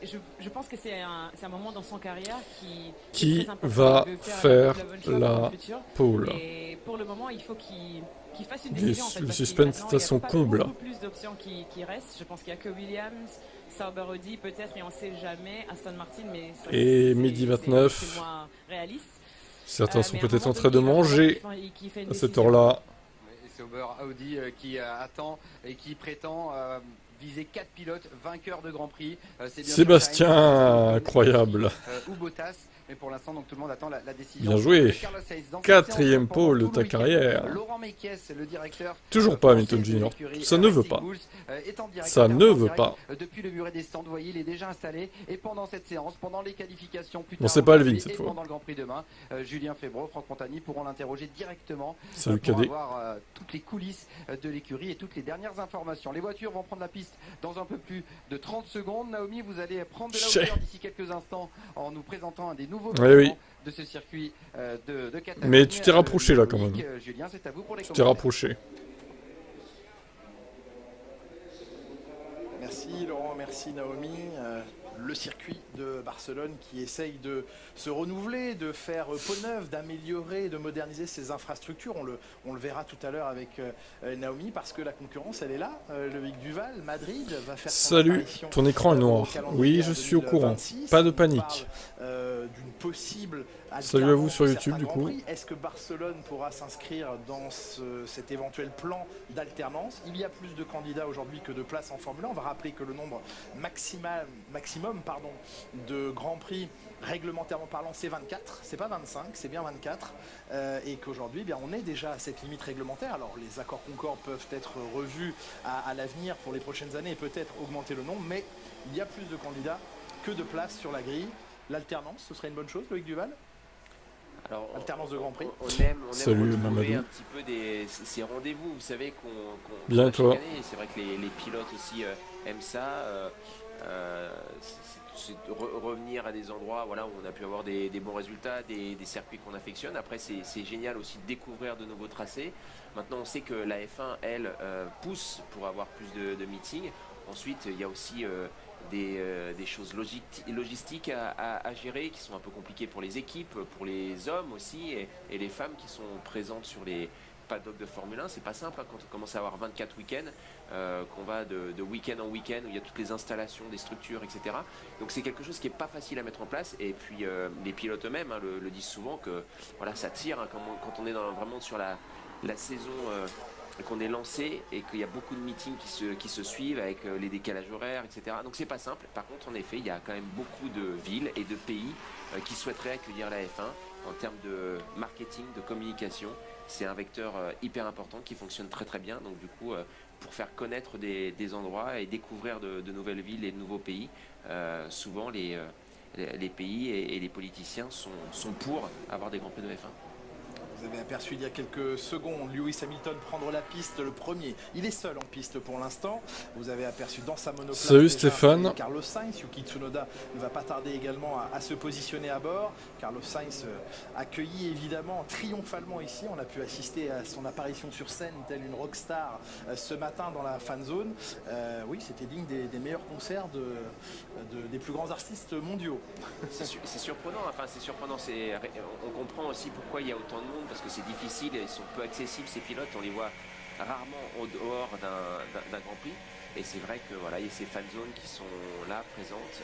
je pense que c'est un moment dans son carrière qui est Qui très important. va Il veut faire faire le level shop dans le la futur. pole? Et pour le moment, il faut qu'il fasse une décision en fait. Le Parce qu'il suspense maintenant, est à il n'y a son pas comble. beaucoup plus d'options qui restent. Je pense qu'il n'y a que Williams, Sauber Audi peut-être, et on ne sait jamais. Aston Martin, mais ça, Et Midi c'est 29. moins réaliste. Certains sont Mais à un peut-être moment en train donné, de il va falloir manger qu'il fait une à cette décision. heure-là. Et Sauber Audi qui attend et qui prétend viser 4 pilotes vainqueurs de Grand Prix. C'est bien Sébastien, sûr Sainz, incroyable. ou Bottas. Mais pour l'instant, donc tout le monde attend la décision. Bien joué. de Carlos Sainz. Dans cette Quatrième séance, pendant pole de tout ta le week-end, carrière. Laurent Mekies, le directeur Toujours pas Hamilton français de Junior. l'écurie Ça ne veut Racing pas. Bulls, est en direct, Ça ne en veut direct, pas. Depuis le muret des stands, vous voyez, il est déjà installé. Et pendant cette séance, pendant les qualifications, plus Bon, tard c'est pas aujourd'hui Alvin cette et fois. pendant le Grand Prix demain, Julien Febvre, Franck Montagny pourront l'interroger directement Salut pour Cadet. avoir toutes les coulisses de l'écurie et toutes les dernières informations. Les voitures vont prendre la piste dans un peu plus de 30 secondes. Naomi, vous allez prendre de la hauteur d'ici quelques instants en nous présentant un des nouveaux Oui. de ce circuit de Catalogne. Mais tu t'es rapproché là quand même. Julien, c'est à vous pour les Tu t'es commentaires. rapproché. Merci Laurent, merci Naomi. Le circuit de Barcelone qui essaye de se renouveler, de faire peau neuve, d'améliorer, de moderniser ses infrastructures. On le verra tout à l'heure avec Naomi parce que la concurrence elle est là. Loïc Duval, Madrid va faire son Salut, apparition ton écran est noir. au calendrier Oui, je en suis au courant. 2026. Pas de On panique. parle, d'une possible Salut à vous alternance sur de YouTube, certains du Grands coup. Prix. Est-ce que Barcelone pourra s'inscrire dans cet éventuel plan d'alternance? Il y a plus de candidats aujourd'hui que de places en Formule 1. On va rappeler que le nombre maximum de Grands Prix réglementairement parlant, c'est 24, c'est pas 25, c'est bien 24, et qu'aujourd'hui, on est déjà à cette limite réglementaire. Alors les accords Concorde peuvent être revus à l'avenir pour les prochaines années et peut-être augmenter le nombre, mais il y a plus de candidats que de places sur la grille. L'alternance, ce serait une bonne chose, Loïc Duval? Alors, alternance de Grand Prix. On aime Salut, retrouver Mamadou. un petit peu ces rendez-vous, vous savez, qu'on Bien, a et toi? chaque année. C'est vrai que les pilotes aussi aiment ça. C'est revenir à des endroits où on a pu avoir des bons résultats, des circuits qu'on affectionne. Après, c'est génial aussi de découvrir de nouveaux tracés. Maintenant, on sait que la F1, elle, pousse pour avoir plus de meetings. Ensuite, il y a aussi des choses logistiques à gérer qui sont un peu compliquées pour les équipes, pour les hommes aussi et les femmes qui sont présentes sur les paddocks de Formule 1. C'est pas simple quand on commence à avoir 24 week-ends, qu'on va de week-end en week-end où il y a toutes les installations, des structures, etc. Donc c'est quelque chose qui est pas facile à mettre en place. Et puis les pilotes eux-mêmes le disent souvent que ça tire quand on est vraiment sur la saison. Qu'on est lancé et qu'il y a beaucoup de meetings qui se suivent avec les décalages horaires, etc. Donc c'est pas simple. Par contre, en effet, il y a quand même beaucoup de villes et de pays qui souhaiteraient accueillir la F1 en termes de marketing, de communication. C'est un vecteur hyper important qui fonctionne très très bien. Donc du coup, pour faire connaître des endroits et découvrir de nouvelles villes et de nouveaux pays, souvent les pays et les politiciens sont pour avoir des grands prix de F1. Vous avez aperçu il y a quelques secondes Lewis Hamilton prendre la piste, le premier. Il est seul en piste pour l'instant. Vous avez aperçu dans sa monoplace Salut déjà Stéphane. Carlos Sainz. Yuki Tsunoda ne va pas tarder également à se positionner à bord. Carlos Sainz accueilli évidemment triomphalement ici. On a pu assister à son apparition sur scène telle une rockstar ce matin dans la fan zone. Oui, c'était digne des meilleurs concerts des plus grands artistes mondiaux. C'est surprenant, c'est surprenant. On comprend aussi pourquoi il y a autant de monde, parce que c'est difficile, ils sont peu accessibles ces pilotes, on les voit rarement au dehors d'un Grand Prix. Et c'est vrai que il y a ces fan zones qui sont là, présentes,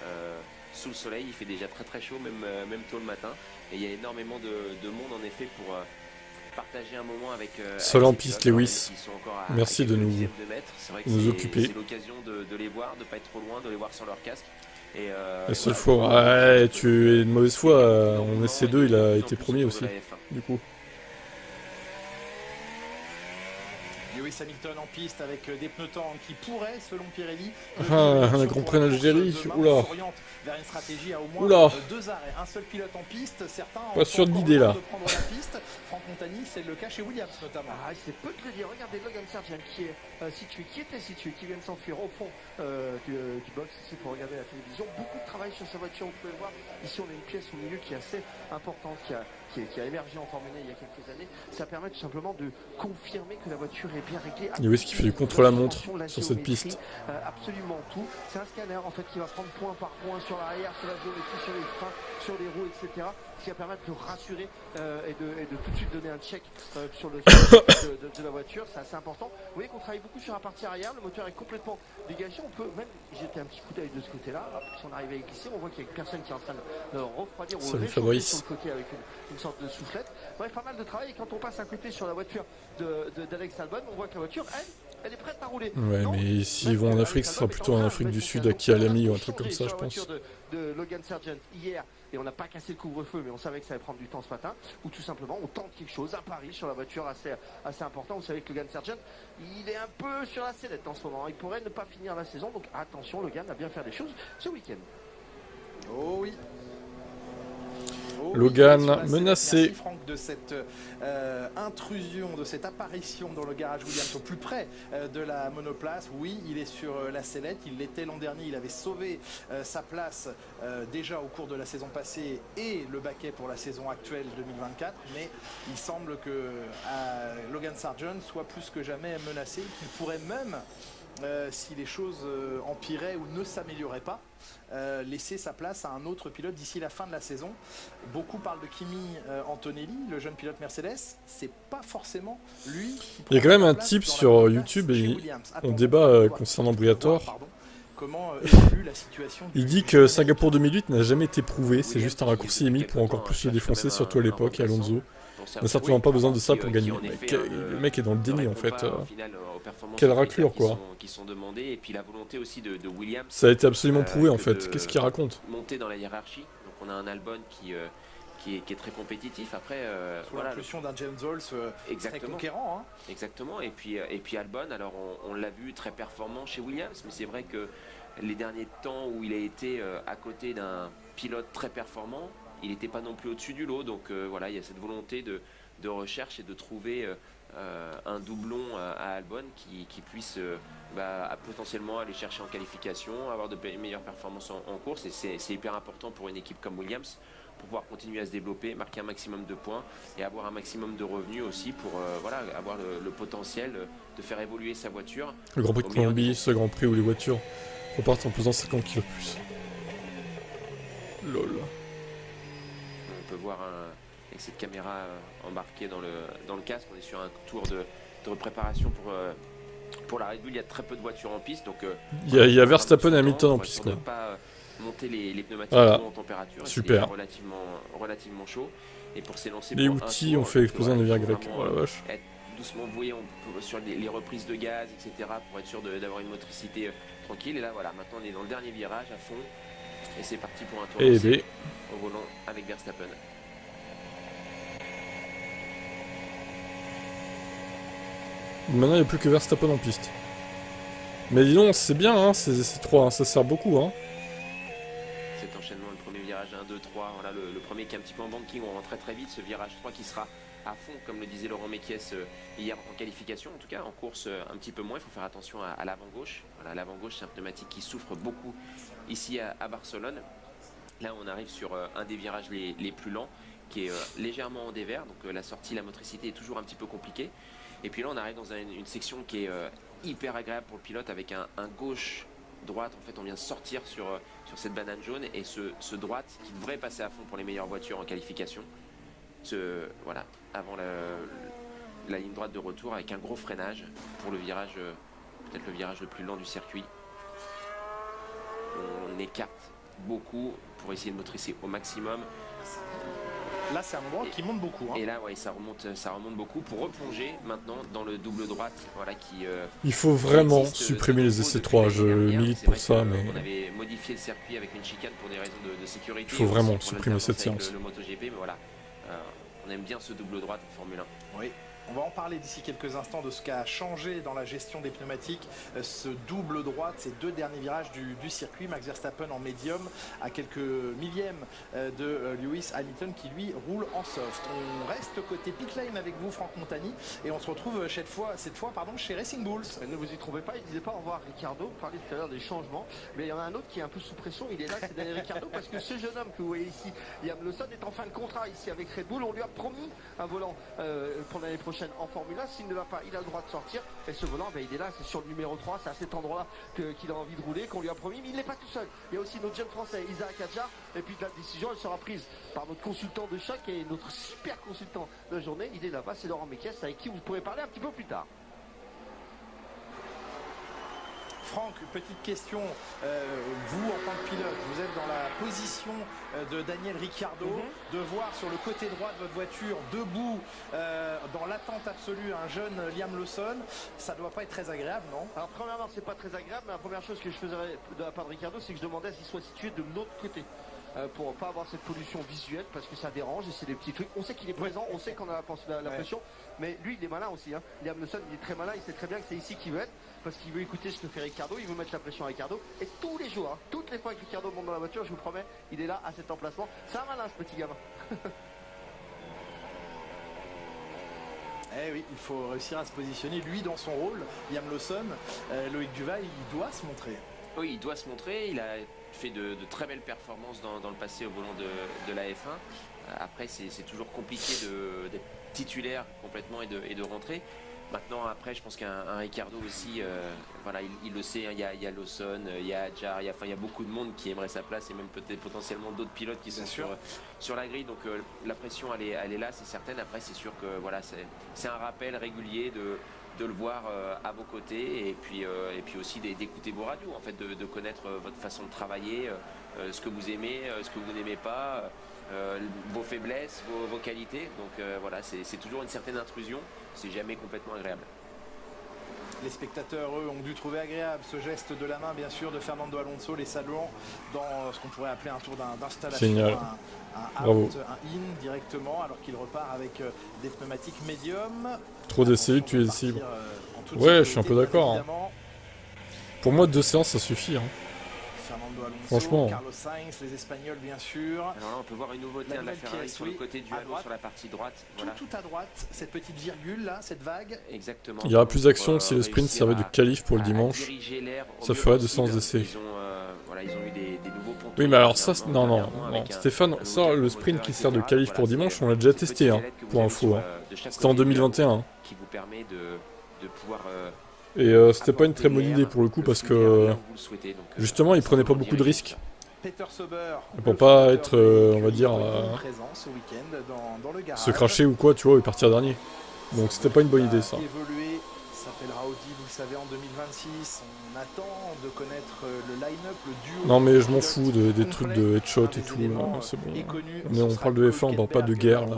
sous le soleil. Il fait déjà très très chaud, même tôt le matin. Et il y a énormément de monde en effet pour partager un moment avec Seul en ces piste, pilotes, Lewis. qui sont encore à Merci de quelques nous dizaines de mètres. C'est vrai que occuper. c'est l'occasion de les voir, de ne pas être trop loin, de les voir sans leur casque. La seule fois, ouais, tu es de mauvaise foi. En SC2, il a été premier aussi. Du coup. Lewis Hamilton en piste avec des pneus tendres qui pourraient, selon Pirelli, un Grand Prix en Algérie. Oula. vers une stratégie à au moins Oula. 2 arrêts. Un seul pilote en piste, certains Pas sûr de encore l'idée, loin là. de prendre la piste. Franck Montagny, c'est le cas chez Williams notamment. C'est peu de le dire. Regardez Logan Sargent qui était situé, qui vient de s'enfuir au fond du box ici pour regarder la télévision. Beaucoup de travail sur sa voiture, vous pouvez voir. Ici, on a une pièce au milieu qui est assez importante, qui a émergé en Formule 1 il y a quelques années. Ça permet tout simplement de confirmer que la voiture est bien réglée. Et où est-ce qu'il fait du contre-la-montre sur cette piste? Absolument tout. C'est un scanner en fait qui va prendre point par point sur sur l'arrière, sur la géométrie, sur les freins, sur les roues, etc. Ce qui va permettre de rassurer et de tout de suite donner un check sur le de la voiture. C'est assez important. Vous voyez qu'on travaille beaucoup sur la partie arrière. Le moteur est complètement dégagé. On peut même jeter un petit coup d'œil de ce côté-là. Si on arrive avec ici, on voit qu'il y a une personne qui est en train de refroidir ou réchauffer sur le côté avec une sorte de soufflette. Bref, pas mal de travail. Et quand on passe à côté sur la voiture d'Alex Albon, on voit que la voiture, elle est prête à rouler. Ouais, non, mais s'ils vont en Afrique, ce sera plutôt en Afrique du Sud, à Kialami ou un truc comme ça, je pense. De Logan Sargent hier, et on n'a pas cassé le couvre-feu, mais on savait que ça allait prendre du temps ce matin, ou tout simplement on tente quelque chose à Paris sur la voiture assez important. Vous savez que Logan Sargent, il est un peu sur la sellette en ce moment. Il pourrait ne pas finir la saison, donc attention, Logan a bien faire des choses ce week-end. Oh oui. Logan menacé. Merci Franck de cette intrusion, de cette apparition dans le garage Williams au plus près de la monoplace. Oui, il est sur la sellette, il l'était l'an dernier, il avait sauvé sa place déjà au cours de la saison passée et le baquet pour la saison actuelle 2024, mais il semble que Logan Sargent soit plus que jamais menacé, qu'il pourrait même, si les choses empiraient ou ne s'amélioraient pas, laisser sa place à un autre pilote d'ici la fin de la saison. Beaucoup parlent de Kimi Antonelli, le jeune pilote Mercedes. C'est pas forcément lui. Il y a quand même un tip sur YouTube et on débat concernant Briatore. Comment évolue la situation. Il dit que Singapour 2008 n'a jamais été prouvé, c'est juste un raccourci émis pour encore plus le défoncer, surtout à l'époque, et Alonso n'a certainement pas besoin de ça pour gagner. Le mec est dans le déni en fait. Quelle raclure quoi. Qui sont demandées, et puis la volonté aussi de Williams. Ça a été absolument prouvé en fait. Qu'est-ce qu'il raconte? Monter dans la hiérarchie. Donc on a un Albon qui est très compétitif. Après, sous l'impulsion d'un James Holtz très conquérant. Hein. Exactement. Et puis Albon, alors on l'a vu très performant chez Williams, mais c'est vrai que les derniers temps où il a été à côté d'un pilote très performant, il n'était pas non plus au-dessus du lot. Donc voilà, il y a cette volonté de recherche et de trouver un doublon à Albon qui puisse potentiellement aller chercher en qualification, avoir de meilleures performances en course. Et c'est hyper important pour une équipe comme Williams pour pouvoir continuer à se développer, marquer un maximum de points et avoir un maximum de revenus aussi pour avoir le potentiel de faire évoluer sa voiture. Le Grand Prix de Colombie, ce Grand Prix où les voitures repartent en pesant 50 kg plus. Lol. On peut voir avec cette caméra embarquée dans le casque, on est sur un tour de préparation pour la Red Bull. Il y a très peu de voitures en piste, donc il y a Verstappen et Hamilton en piste. Ne pas monter les pneumatiques voilà. en température. Super. C'est relativement chaud. Et pour s'élancer, les outils ont fait exploser un navire grec. Oh la vache. Être doucement voué sur les reprises de gaz, etc. pour être sûr d'avoir une motricité tranquille. Et là, voilà, maintenant on est dans le dernier virage à fond. Et c'est parti pour un tour au volant avec Verstappen. Maintenant, il n'y a plus que Verstappen en piste. Mais dis donc, c'est bien, hein, ces trois, hein, ça sert beaucoup. Hein. Cet enchaînement, le premier virage 1, 2, 3, voilà, le premier qui est un petit peu en banking, on rentre très vite. Ce virage 3 qui sera à fond, comme le disait Laurent Mekies hier en qualification, en tout cas en course un petit peu moins. Il faut faire attention à l'avant-gauche. Voilà, l'avant-gauche, c'est un pneumatique qui souffre beaucoup ici à Barcelone. Là, on arrive sur un des virages les plus lents, qui est légèrement en dévers. Donc la sortie, la motricité est toujours un petit peu compliquée. Et puis là, on arrive dans une section qui est hyper agréable pour le pilote, avec un gauche-droite. En fait, on vient sortir sur cette banane jaune, et ce droite qui devrait passer à fond pour les meilleures voitures en qualification. Voilà, avant la ligne droite de retour, avec un gros freinage pour le virage, peut-être le virage le plus lent du circuit. On écarte beaucoup pour essayer de motricer au maximum. Là, c'est un endroit qui monte beaucoup. Hein. Et là, ouais, ça remonte beaucoup pour replonger maintenant dans le double droite. Voilà, il faut vraiment supprimer les essais 3. Je milite pour ça, mais on avait modifié le circuit avec une chicane pour des raisons de sécurité. Il faut vraiment supprimer cette séance. Le MotoGP, mais voilà, on aime bien ce double droite en Formule 1. Oui. On va en parler d'ici quelques instants de ce qui a changé dans la gestion des pneumatiques, ce double droite, ces deux derniers virages du circuit. Max Verstappen en médium à quelques millièmes de Lewis Hamilton qui lui roule en soft. On reste côté pit lane avec vous, Franck Montagny, et on se retrouve cette fois chez Racing Bulls. Ne vous y trompez pas, il ne disait pas au revoir Ricciardo, vous parliez tout à l'heure des changements, mais il y en a un autre qui est un peu sous pression, il est là, c'est Daniel Ricciardo, parce que ce jeune homme que vous voyez ici, Liam Lawson, est en fin de contrat ici avec Red Bull. On lui a promis un volant pour l'année prochaine. prochaine en Formule 1. S'il ne va pas, il a le droit de sortir. Et ce volant, il est là, c'est sur le numéro 3. C'est à cet endroit-là qu'il a envie de rouler, qu'on lui a promis. Mais il n'est pas tout seul. Il y a aussi notre jeune français, Isaac Adjar. Et puis la décision, elle sera prise par notre consultant de choc et notre super consultant de la journée. Il est là-bas, c'est Laurent Mekies, avec qui vous pourrez parler un petit peu plus tard. Franck, petite question. Vous, en tant que pilote, vous êtes dans la position de Daniel Ricciardo, de voir sur le côté droit de votre voiture, debout, dans l'attente absolue, un jeune Liam Lawson. Ça doit pas être très agréable, non? Alors, premièrement, c'est pas très agréable, mais la première chose que je faisais de la part de Ricciardo, c'est que je demandais s'il soit situé de l'autre côté. Pour pas avoir cette pollution visuelle, parce que ça dérange et c'est des petits trucs. On sait qu'il est présent, on sait qu'on a la pression, mais lui il est malin aussi. Liam Lawson, il est très malin, il sait très bien que c'est ici qu'il veut être, parce qu'il veut écouter ce que fait Ricciardo, il veut mettre la pression à Ricciardo, et tous les jours, toutes les fois que Ricciardo monte dans la voiture, je vous promets, il est là à cet emplacement. C'est un malin ce petit gamin. Eh oui, il faut réussir à se positionner, lui dans son rôle, Liam Lawson, Loïc Duval, il doit se montrer. Oui, il doit se montrer, il a fait de très belles performances dans le passé au volant de la F1. Après, c'est toujours compliqué d'être titulaire complètement et de rentrer. Maintenant, après, je pense qu'un Ricciardo aussi, voilà, il le sait, hein, il y a Lawson, il y a Adjar, il y a beaucoup de monde qui aimerait sa place et même peut-être potentiellement d'autres pilotes qui sont sur la grille. Donc la pression, elle est là, c'est certain. Après, c'est sûr que voilà, c'est un rappel régulier de le voir à vos côtés et puis aussi d'écouter vos radios, en fait, de connaître votre façon de travailler, ce que vous aimez, ce que vous n'aimez pas, vos faiblesses, vos qualités. Donc voilà, c'est toujours une certaine intrusion, c'est jamais complètement agréable. Les spectateurs, eux, ont dû trouver agréable ce geste de la main, bien sûr, de Fernando Alonso, les saluant dans ce qu'on pourrait appeler un tour d'installation. Génial. Un out, un in directement, alors qu'il repart avec des pneumatiques médium. Trop d'essais, tu es ici. Ouais, je suis un peu d'accord. Hein. Pour moi, 2 séances, ça suffit. Hein. Fernando Alonso, franchement. Carlos Sainz, les Espagnols, bien sûr. Alors là, on peut voir une nouveauté de la Ferrari sur le côté du halo, sur la partie droite. Voilà. Tout à droite, cette petite virgule là, cette vague. Exactement. Il y aura plus d'action si le sprint servait de qualif pour le dimanche. Ça ferait 2 séances d'essai. Ils ont eu des nouveaux ponts. Oui, mais alors ça, non, Stéphane, ça, le sprint qui sert de qualif pour dimanche, on l'a déjà testé, hein, pour info. Hein. C'était en 2021. Qui vous permet de pouvoir. Et c'était pas une très bonne idée pour le coup parce que justement, il prenait pas beaucoup de risques. Pour pas être, on va dire, se cracher ou quoi, tu vois, et partir dernier. Donc c'était pas une bonne idée ça. S'appellera Audi, vous le savez, en 2026. On attend de connaître le line-up, le duo. Non mais je m'en fous des trucs de headshot et tout, c'est bon. Mais on parle de F1, on parle pas de guerre là.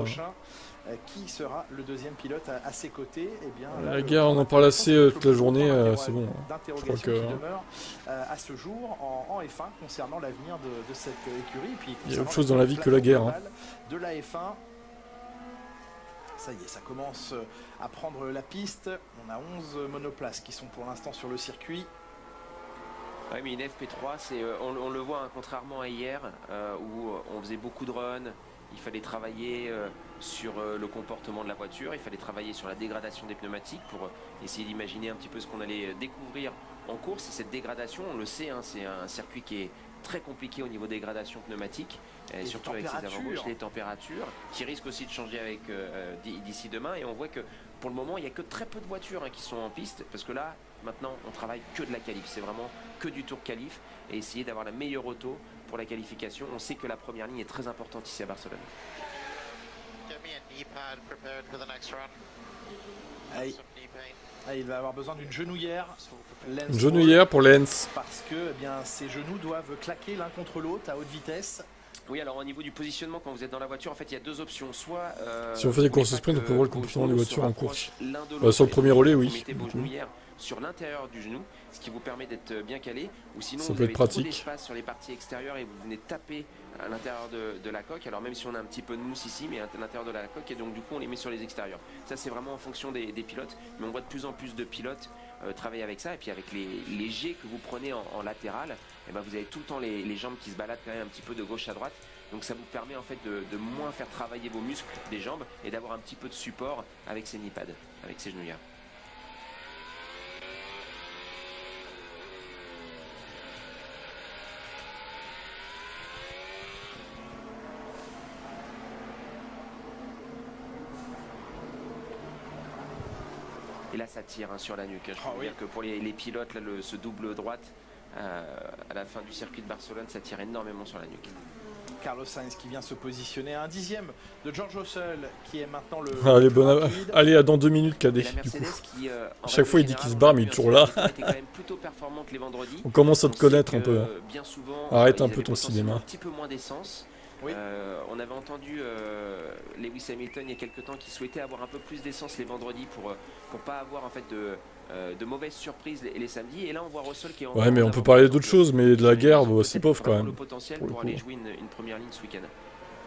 Qui sera le deuxième pilote à ses côtés? Eh bien, la guerre, on en parle assez toute la journée, c'est bon. Je crois que demeure à ce jour en F1 concernant l'avenir de cette écurie. Et puis, il y a autre chose dans la vie que la guerre. Hein. De la F1. Ça y est, ça commence à prendre la piste. On a 11 monoplaces qui sont pour l'instant sur le circuit. Oui, mais une FP3, on le voit, hein, contrairement à hier, où on faisait beaucoup de runs. Il fallait travailler sur le comportement de la voiture, il fallait travailler sur la dégradation des pneumatiques pour essayer d'imaginer un petit peu ce qu'on allait découvrir en course. Et cette dégradation, on le sait, hein, c'est un circuit qui est très compliqué au niveau dégradation pneumatique, et surtout avec ses avant-gauches, les températures, qui risquent aussi de changer avec d'ici demain. Et on voit que pour le moment, il n'y a que très peu de voitures qui sont en piste, parce que là, maintenant, on travaille que de la qualif. C'est vraiment que du tour qualif et essayer d'avoir la meilleure auto pour la qualification. On sait que la première ligne est très importante ici à Barcelone. Il va avoir besoin d'une genouillère. Une genouillère pour Lens. Parce que ses genoux doivent claquer l'un contre l'autre à haute vitesse. Oui, alors au niveau du positionnement, quand vous êtes dans la voiture, en fait, il y a 2 options. Soit si on fait des courses sprint, on peut voir le comportement des voitures en course. Sur le premier relais, oui. Vous mettez vos genouillères sur l'intérieur du genou, ce qui vous permet d'être bien calé. Ou sinon, ça vous avez trop d'espace sur les parties extérieures et vous venez taper à l'intérieur de la coque. Alors même si on a un petit peu de mousse ici, mais à l'intérieur de la coque, et donc du coup on les met sur les extérieurs. Ça, c'est vraiment en fonction des pilotes, mais on voit de plus en plus de pilotes travailler avec ça. Et puis avec les jets que vous prenez en latéral, et ben vous avez tout le temps les jambes qui se baladent quand même un petit peu de gauche à droite. Donc ça vous permet en fait de moins faire travailler vos muscles des jambes et d'avoir un petit peu de support avec ces knee pads, avec ces genouillères. Et là, ça tire sur la nuque. Je peux vous dire que pour les pilotes, là, ce double droite, à la fin du circuit de Barcelone, ça tire énormément sur la nuque. Carlos Sainz qui vient se positionner à 1/10 de George Russell, qui est maintenant le... Allez, allez, à dans 2 minutes, KD, du coup. À chaque fois, il dit qu'il se barre, mais il est toujours là. On commence à te connaître un peu. Bien souvent, arrête un peu ton cinéma. Un petit peu moins d'essence. Oui. On avait entendu Lewis Hamilton il y a quelques temps qui souhaitait avoir un peu plus d'essence les vendredis pour pas avoir en fait de mauvaises surprises les samedis. Et là on voit Russell qui est en... Ouais, mais on peut parler d'autres choses, mais de la guerre, c'est pauvre quand même. Le potentiel pour aller jouer une première ligne ce week-end.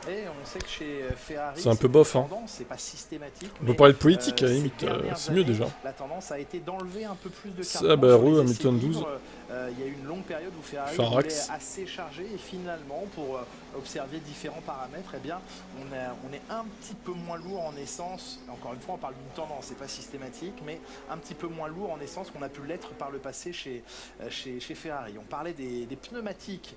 Et on sait que chez Ferrari, c'est un peu bof, hein. C'est pas systématique. On peut parler de politique, à la limite, c'est mieux déjà. La tendance a été d'enlever un peu plus de ça, bah, Roux, Hamilton 12. Il y a eu une longue période où Ferrari était assez chargé et finalement, pour observer différents paramètres, eh bien, on est un petit peu moins lourd en essence. Encore une fois, on parle d'une tendance, c'est pas systématique, mais un petit peu moins lourd en essence qu'on a pu l'être par le passé chez Ferrari. On parlait des pneumatiques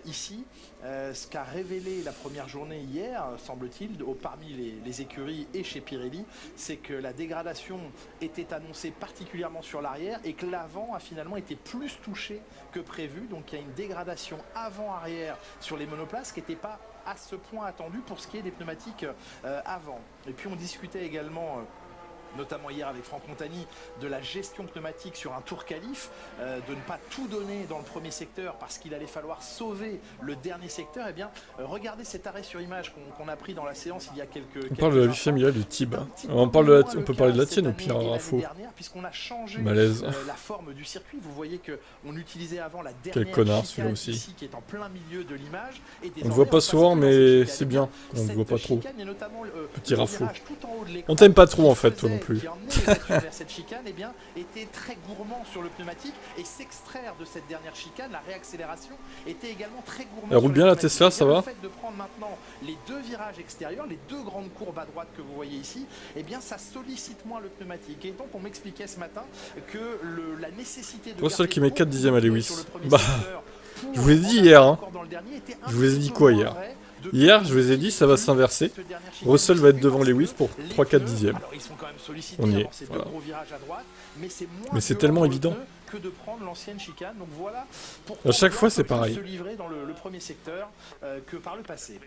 ici, ce qu'a révélé la première journée hier, semble-t-il, parmi les écuries et chez Pirelli, c'est que la dégradation était annoncée particulièrement sur l'arrière et que l'avant a finalement été plus touché que prévu. Donc il y a une dégradation avant-arrière sur les monoplaces qui n'était pas à ce point attendu pour ce qui est des pneumatiques avant. Et puis on discutait également... notamment hier avec Franck Montagny, de la gestion pneumatique sur un tour qualif, de ne pas tout donner dans le premier secteur parce qu'il allait falloir sauver le dernier secteur. Eh bien, regardez cet arrêt sur image qu'on a pris dans la séance il y a quelques on parle de la vie familiale du Tib. On peut parler de la tienne au pire, info. Puisqu'on a changé malaise. La forme du circuit. Vous voyez qu'on utilisait avant la dernière quel connard celui-là aussi. Ici, qui est en plein milieu de l'image. On ne voit pas souvent, mais c'est bien qu'on ne voit pas trop. Petit rafo. On t'aime pas trop en fait, toi non plus. Qui emmenait vers cette chicane, eh bien, était très gourmand sur le pneumatique et s'extraire de cette dernière chicane, la réaccélération, était également très gourmand. Elle roule bien la Tesla, ça va. Le fait de prendre maintenant les deux virages extérieurs, les deux grandes courbes à droite que vous voyez ici, eh bien, ça sollicite moins le pneumatique. Et donc, on m'expliquait ce matin que la nécessité de... Russell qui met 4 dixièmes à Lewis. Bah, je vous ai dit hier, hein. Je vous ai dit quoi hier? Hier, je vous ai dit, ça va s'inverser. Russell va être devant Lewis pour 3-4 dixièmes. On y est. Voilà. Mais c'est tellement évident. Que de prendre l'ancienne chicane. Donc voilà, à chaque fois, c'est pareil. Se livrer dans le premier secteur que par le passé.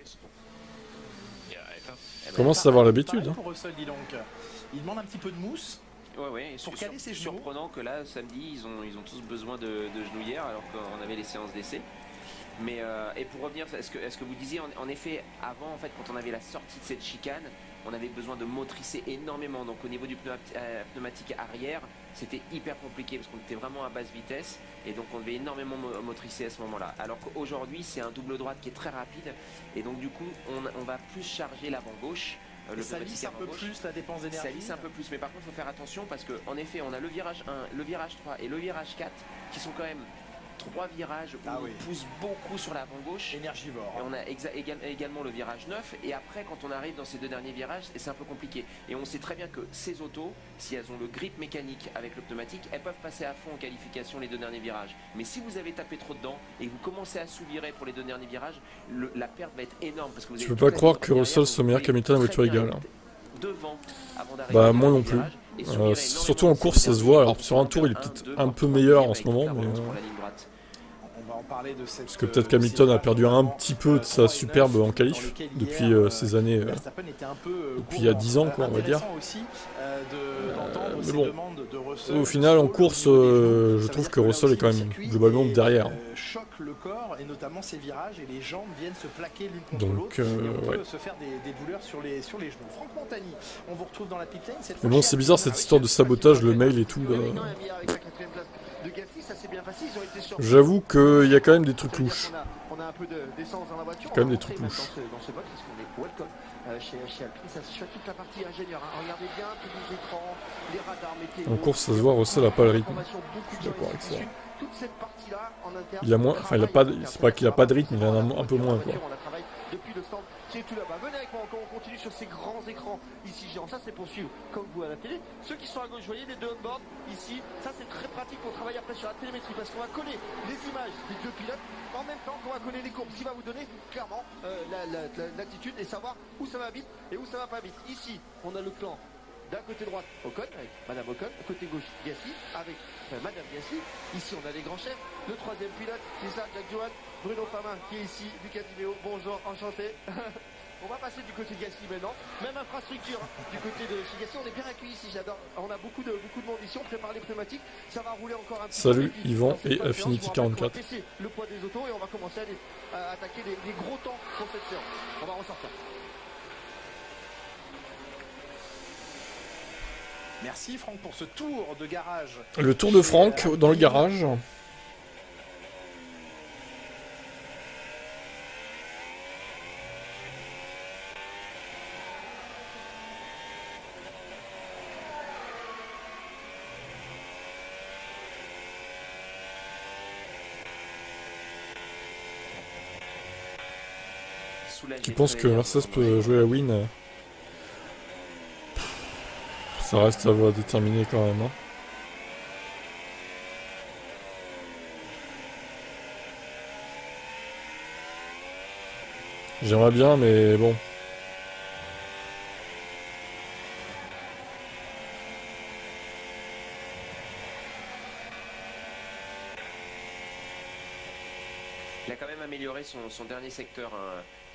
Commence à avoir l'habitude. Hein. Pour Russell, dis donc. Il demande un petit peu de mousse. Ouais, pour caler ses genoux. Surprenant que là, samedi, ils ont tous besoin de genouillères alors qu'on avait les séances d'essai. Mais et pour revenir à ce que vous disiez, en effet, avant, en fait, quand on avait la sortie de cette chicane, on avait besoin de motricer énormément. Donc au niveau du pneumatique arrière, c'était hyper compliqué parce qu'on était vraiment à basse vitesse et donc on devait énormément motricer à ce moment-là. Alors qu'aujourd'hui, c'est un double droite qui est très rapide et donc du coup, on va plus charger l'avant gauche. Et ça lisse un peu plus la dépense d'énergie. Ça lisse un peu plus, mais par contre, il faut faire attention parce qu'en effet, on a le virage 1, le virage 3 et le virage 4 qui sont quand même 3 virages où on pousse beaucoup sur l'avant gauche. Énergivore. Et on a également le virage 9. Et après, quand on arrive dans ces deux derniers virages, c'est un peu compliqué. Et on sait très bien que ces autos, si elles ont le grip mécanique avec le pneumatique, elles peuvent passer à fond en qualification les deux derniers virages. Mais si vous avez tapé trop dedans et que vous commencez à sous-virer pour les deux derniers virages, la perte va être énorme. Parce que vous je peux pas croire que Russell soit meilleur qu'Hamilton à voiture égale. Hein. Devant, bah moi non plus. Surtout en course ça se voit. Alors sur un tour il est peut-être un peu meilleur en ce moment, mais parce que peut-être qu'Hamilton a perdu un petit peu de sa superbe en qualif depuis ces années, depuis il y a 10 ans quoi on va dire. Mais bon, au final en course je trouve que Russell est quand même globalement derrière. Choque le corps et notamment ses virages et les jambes viennent se plaquer l'une contre l'autre et on peut se faire des douleurs sur les genoux. Franck Montagny, on vous retrouve dans la pit lane. Mais bon c'est bizarre cette histoire de sabotage, le mail et tout là. J'avoue qu'il y a quand même des trucs louches. On a un peu d'essence dans la voiture. Quand même des trucs louches. Dans ce box, parce qu'on est welcome chez Alpine, ça se fait toute la partie ingénieur. Hein. Regardez bien tous les écrans, les radars météo. En course, ça se voit, Russell n'a pas le rythme. Je suis d'accord avec ça. Toute cette partie-là en interne. Il a moins, enfin, il a pas, c'est pas qu'il a pas de rythme, il en a un peu moins quoi. On a travaillé depuis le stand qui est tout là-bas. Venez avec moi, on continue sur ces grands écrans ici géants. Ça c'est pour suivre comme vous à la télé. Ceux qui sont à gauche, vous voyez les deux on-board ici. Ça c'est très pratique pour travailler après sur la télémétrie parce qu'on va coller les images des deux pilotes en même temps qu'on va coller les courbes. Ce qui va vous donner clairement l'attitude et savoir où ça va vite et où ça va pas vite. Ici, on a le plan D'un côté droit, Ocon, avec Madame Ocon. Côté gauche, Gasly, avec Madame Gasly. Ici, on a les grands chefs. Le troisième pilote, qui est là, Jack Johan. Bruno Famin, qui est ici, Lucas Dimeo. Bonjour, enchanté. On va passer du côté de Gasly maintenant. Même infrastructure du côté de chez Gasly. On est bien accueillis ici, j'adore. On a beaucoup de monde ici. On prépare les pneumatiques. Ça va rouler encore un petit peu. Salut Yvan et Affinity 44. On va baisser le poids des autos et on va commencer à attaquer les gros temps pour cette séance. On va ressortir. Merci Franck pour ce tour de garage. Le tour de Franck dans le garage. Tu penses que Mercedes peut jouer à win? Ça reste à voir déterminer quand même. Hein. J'aimerais bien, mais bon. Il a quand même amélioré son dernier secteur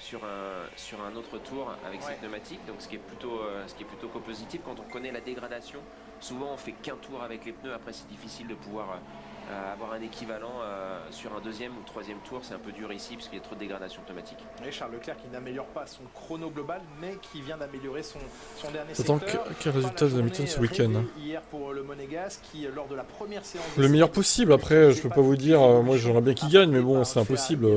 sur un autre tour avec ses pneumatiques, donc ce qui est plutôt positif. Quand on connaît la dégradation, souvent on fait qu'un tour avec les pneus, après c'est difficile de pouvoir avoir un équivalent sur un deuxième ou troisième tour. C'est un peu dur ici parce qu'il y a trop de dégradation pneumatique. Et Charles Leclerc qui n'améliore pas son chrono global, mais qui vient d'améliorer son dernier Attends, secteur. quel résultat de Hamilton ce week-end? Hier pour le Monégasque qui lors de la première séance le meilleur possible. Après, je peux pas vous dire, moi j'aimerais bien qu'il gagne, mais bon, c'est impossible.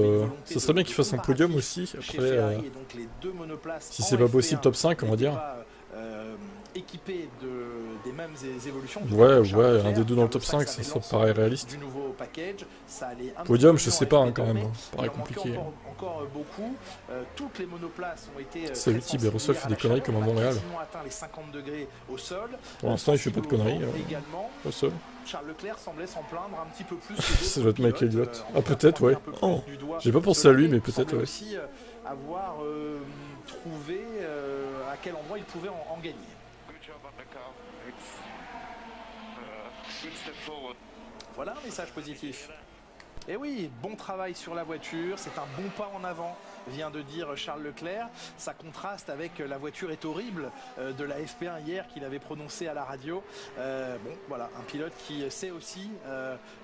Ça serait bien qu'il fasse un podium aussi. Après, si c'est pas possible, top 5, on va dire. Équipé des mêmes évolutions. Ouais, un des deux dans le top 5, ça paraît réaliste. Du nouveau package, ça allait un podium, peu je sais pas, hein, quand même. Ça paraît compliqué. Encore beaucoup. Toutes les monoplaces ont été. C'est utile, Berosol fait des conneries comme à Montréal. Atteint les 50 degrés au sol. Pour l'instant, il fait pas de conneries au sol. Charles Leclerc semblait s'en plaindre un petit peu plus. Ça doit être Michael Elliott. Ah, peut-être, ouais. Oh, j'ai pas pensé à lui, mais peut-être, ouais. Aussi avoir trouvé à quel endroit il pouvait en gagner. Voilà un message positif. Et oui, bon travail sur la voiture, c'est un bon pas en avant, vient de dire Charles Leclerc. Ça contraste avec la voiture est horrible de la FP1 hier qu'il avait prononcé à la radio. Bon, voilà, un pilote qui sait aussi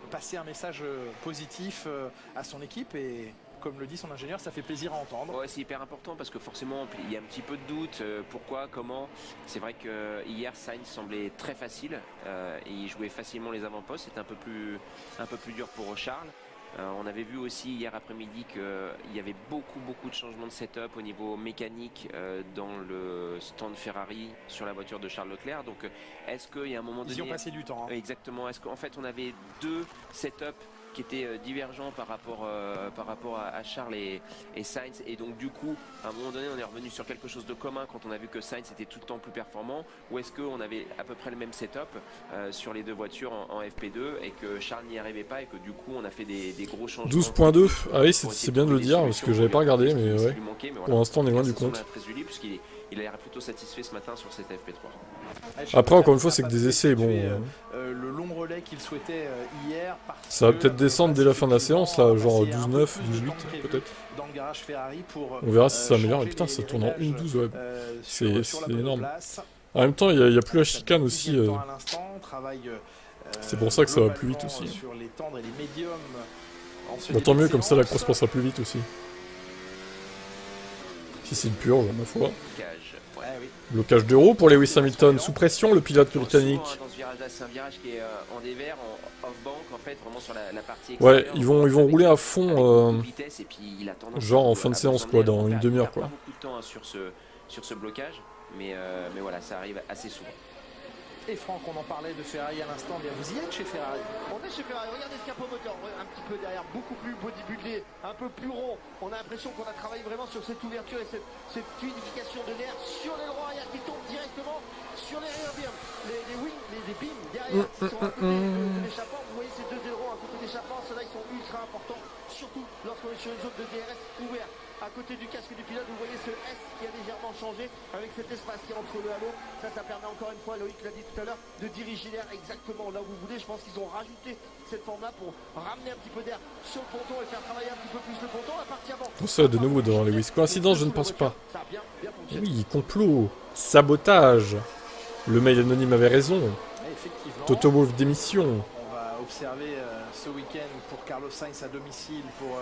passer un message positif à son équipe et... Comme le dit son ingénieur, ça fait plaisir à entendre. Ouais, c'est hyper important parce que forcément il y a un petit peu de doute. Pourquoi, comment? C'est vrai que hier Sainz semblait très facile et il jouait facilement les avant-postes. C'était un peu plus dur pour Charles. On avait vu aussi hier après-midi qu'il y avait beaucoup de changements de setup au niveau mécanique dans le stand Ferrari sur la voiture de Charles Leclerc. Donc est-ce qu'il y a un moment donné... Ils y ont passé du temps. Hein. Exactement. Est-ce qu'en fait on avait deux setups qui étaient divergents par rapport à Charles et Sainz, et donc du coup à un moment donné on est revenu sur quelque chose de commun quand on a vu que Sainz était tout le temps plus performant, ou est-ce qu'on avait à peu près le même setup sur les deux voitures en FP2 et que Charles n'y arrivait pas et que du coup on a fait des gros changements. 12.2, ah oui, c'est bien de le dire parce que j'avais pas regardé, mais ouais, pour l'instant on est loin du compte. Il a l'air plutôt satisfait ce matin sur cette FP3. Après, encore une fois, c'est que des essais. Bon, le long relais qu'il souhaitait hier. Ça va peut-être descendre dès la fin de la séance, là, genre 12-9, 18 peut-être. Dans le garage Ferrari pour. On verra si ça améliore. Et putain, ça tourne en 1-12, ouais. C'est énorme. En même temps, il n'y a plus la chicane aussi. C'est pour ça que ça va plus vite aussi. Bah, tant mieux, comme ça la course passera plus vite aussi. Si c'est une purge, ma foi. Blocage de roue pour Lewis Hamilton, sous pression le pilote britannique. C'est un virage qui est en dévers, en off-bank en fait, vraiment sur la partie ouais, ils vont rouler à fond, genre en fin de séance quoi, dans une demi-heure quoi. Il n'y a pas beaucoup de temps sur ce blocage, mais voilà, ça arrive assez souvent. Et Franck, on en parlait de Ferrari à l'instant, bien vous y êtes chez Ferrari. On est chez Ferrari, regardez ce capot moteur, un petit peu derrière, beaucoup plus bodybuildé, un peu plus rond. On a l'impression qu'on a travaillé vraiment sur cette ouverture et cette fluidification de l'air sur l'aileron arrière qui tombe directement sur les rear beams, les beams derrière qui sont à côté de l'échappement. Vous voyez ces deux ailerons à côté de l'échappement, ceux-là ils sont ultra importants, surtout lorsqu'on est sur une zone de DRS ouverte. côté du casque du pilote, vous voyez ce S qui a légèrement changé avec cet espace qui est entre le halo. Ça permet encore une fois, Loïc l'a dit tout à l'heure, de diriger l'air exactement là où vous voulez. Je pense qu'ils ont rajouté cette forme-là pour ramener un petit peu d'air sur le ponton et faire travailler un petit peu plus le ponton. La partie avant. Tout ça de nouveau devant Lewis. Coïncidence, je ne pense pas. Oui, complot, sabotage. Le mail anonyme avait raison. Toto Wolff démission. On va observer ce week-end pour Carlos Sainz à domicile, pour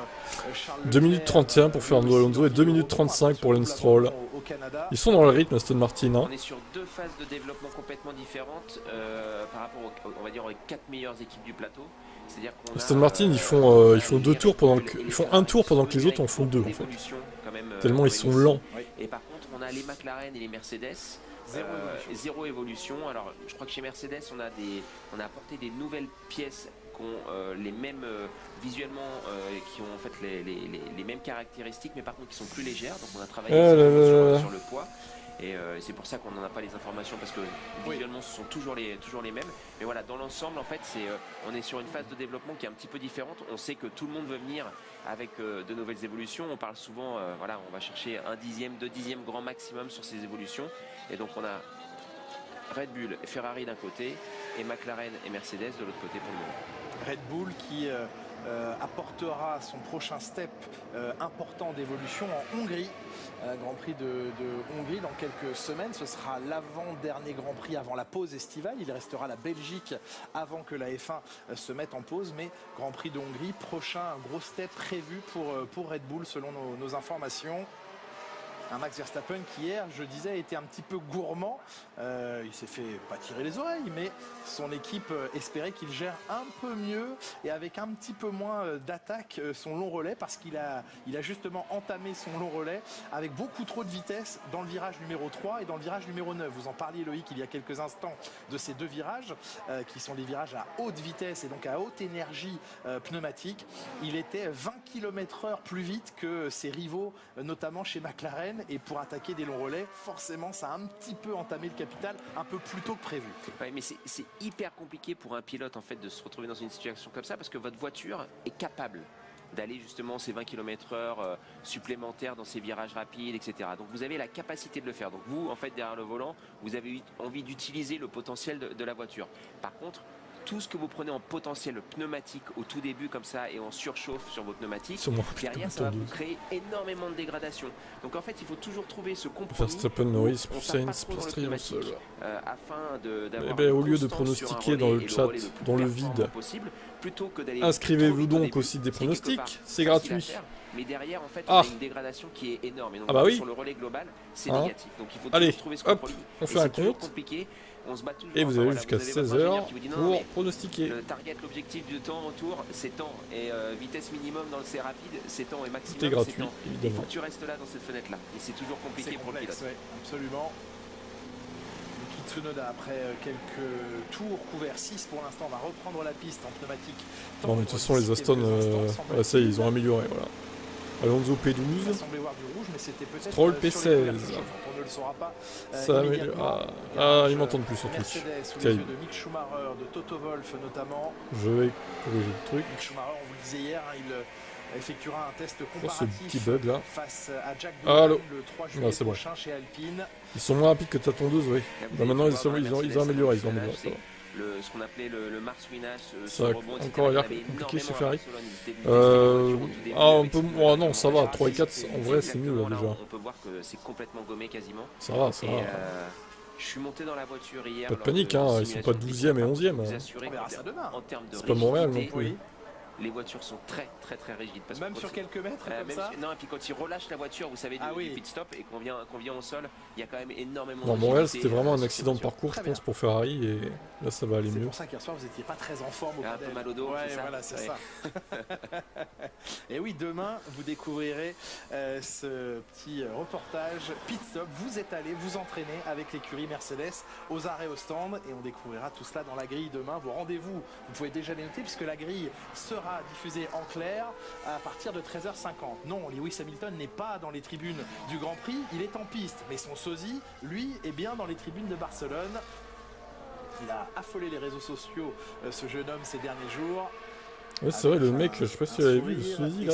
Charles 2 minutes 31 pour Fernando Alonso et 2 minutes 35 pour Lance Stroll. Ils sont dans le rythme, Aston Martin. Hein. On est sur deux phases de développement complètement différentes par rapport on va dire, aux 4 meilleures équipes du plateau. C'est-à-dire qu'on Aston Martin, ils font deux tours ils font un tour pendant que les autres en font deux en fait. Tellement ils sont lents. Et par contre, on a les McLaren et les Mercedes. Zéro évolution. Alors, je crois que chez Mercedes, on a apporté des nouvelles pièces qui ont les mêmes visuellement, qui ont en fait les mêmes caractéristiques, mais par contre qui sont plus légères. Donc, on a travaillé sur le poids. Et c'est pour ça qu'on n'en a pas les informations parce que visuellement ce sont toujours les mêmes. Mais voilà, dans l'ensemble, en fait, on est sur une phase de développement qui est un petit peu différente. On sait que tout le monde veut venir avec de nouvelles évolutions. On parle souvent, voilà, on va chercher 1 dixième, 2 dixièmes grand maximum sur ces évolutions. Et donc on a Red Bull et Ferrari d'un côté et McLaren et Mercedes de l'autre côté pour le moment. Red Bull qui apportera son prochain step important d'évolution en Hongrie. Grand Prix de Hongrie dans quelques semaines. Ce sera l'avant-dernier Grand Prix avant la pause estivale. Il restera la Belgique avant que la F1 se mette en pause. Mais Grand Prix de Hongrie, prochain gros step prévu pour Red Bull selon nos informations. Un Max Verstappen qui hier, je disais, était un petit peu gourmand. Il s'est fait pas tirer les oreilles, mais son équipe espérait qu'il gère un peu mieux et avec un petit peu moins d'attaque son long relais parce qu'il a justement entamé son long relais avec beaucoup trop de vitesse dans le virage numéro 3 et dans le virage numéro 9. Vous en parliez, Loïc, il y a quelques instants de ces deux virages qui sont des virages à haute vitesse et donc à haute énergie pneumatique. Il était 20 km/h plus vite que ses rivaux, notamment chez McLaren. Et pour attaquer des longs relais, forcément, ça a un petit peu entamé le capital un peu plus tôt que prévu. Ouais, mais c'est hyper compliqué pour un pilote en fait de se retrouver dans une situation comme ça parce que votre voiture est capable d'aller justement ces 20 km/h supplémentaires dans ces virages rapides, etc. Donc vous avez la capacité de le faire. Donc vous, en fait, derrière le volant, vous avez envie d'utiliser le potentiel de la voiture. Par contre, tout ce que vous prenez en potentiel pneumatique au tout début comme ça et en surchauffe sur vos pneumatiques, derrière ça va vous créer énormément de dégradation. Donc en fait il faut toujours trouver ce compromis. Verstappen, Norris, Sainz, Piastri au sol. Afin d'avoir au lieu de pronostiquer dans le chat, dans le vide, inscrivez-vous donc au site des pronostics, c'est gratuit. Mais derrière en fait on a une dégradation qui est énorme. Et donc, oui. sur le relais global c'est négatif. Donc il faut toujours trouver ce hop, compromis. on fait un compte. Compliqué. On se bat toujours, et vous avez jusqu'à 16h pour pronostiquer. Le target, l'objectif du temps autour, c'est temps. Et vitesse minimum dans le C rapide, c'est temps. Et maximum, c'est gratuit, temps. Évidemment. Il faut que tu restes là dans cette fenêtre-là. Et c'est toujours compliqué pour le pilote. Ouais, absolument. Tsunoda, après quelques tours couverts, 6 pour l'instant, va reprendre la piste en pneumatique. Bon, mais de toute façon, les Aston, ça y est, ils ont amélioré. Voilà. Alonso P12, Stroll P16. On ne le saura pas. Ça améliore. Ils m'entendent plus surtout. Mercedes sous les yeux de Mick Schumacher, de Toto Wolff notamment. Je vais corriger le truc. Mick Schumacher, on vous le disait hier, il effectuera un test comparatif ce petit bug là face à Jack Doohan le 3 juillet prochain chez Alpine. Ils sont moins rapides que ta tondeuse, oui. Maintenant ils ont amélioré, ça va. Ce qu'on appelait le Mars Winage, ça a encore l'air compliqué chez Ferrari. Un peu moins, non, ça va. 3 et 4, en vrai, c'est mieux là, déjà. On peut voir que c'est complètement gommé quasiment. Ça va. Je suis monté dans la voiture hier. Pas de panique, hein, ils sont pas 12e et 11e. C'est pas Montréal non plus. Les voitures sont très rigides. Parce même sur quelques mètres comme ça. Non, et puis quand ils relâchent la voiture, vous savez, du pit stop et qu'on vient au sol, il y a quand même énormément de Montréal, c'était vraiment un accident de parcours, je pense, pour Ferrari, et là, ça va aller mieux. C'est pour ça qu'hier soir, vous n'étiez pas très en forme au padel. Un peu mal au dos, voilà, c'est ça. Et oui, demain, vous découvrirez ce petit reportage pit stop. Vous êtes allé vous entraîner avec l'écurie Mercedes aux arrêts au stand, et on découvrira tout cela dans la grille demain. Vos rendez-vous, vous pouvez déjà les noter, puisque la grille sera diffusé en clair à partir de 13h50. Non, Lewis Hamilton n'est pas dans les tribunes du Grand Prix, il est en piste, mais son sosie, lui, est bien dans les tribunes de Barcelone. Il a affolé les réseaux sociaux, ce jeune homme, ces derniers jours. Ouais, c'est vrai, le mec, je sais pas si tu l'avais vu, le sosie là.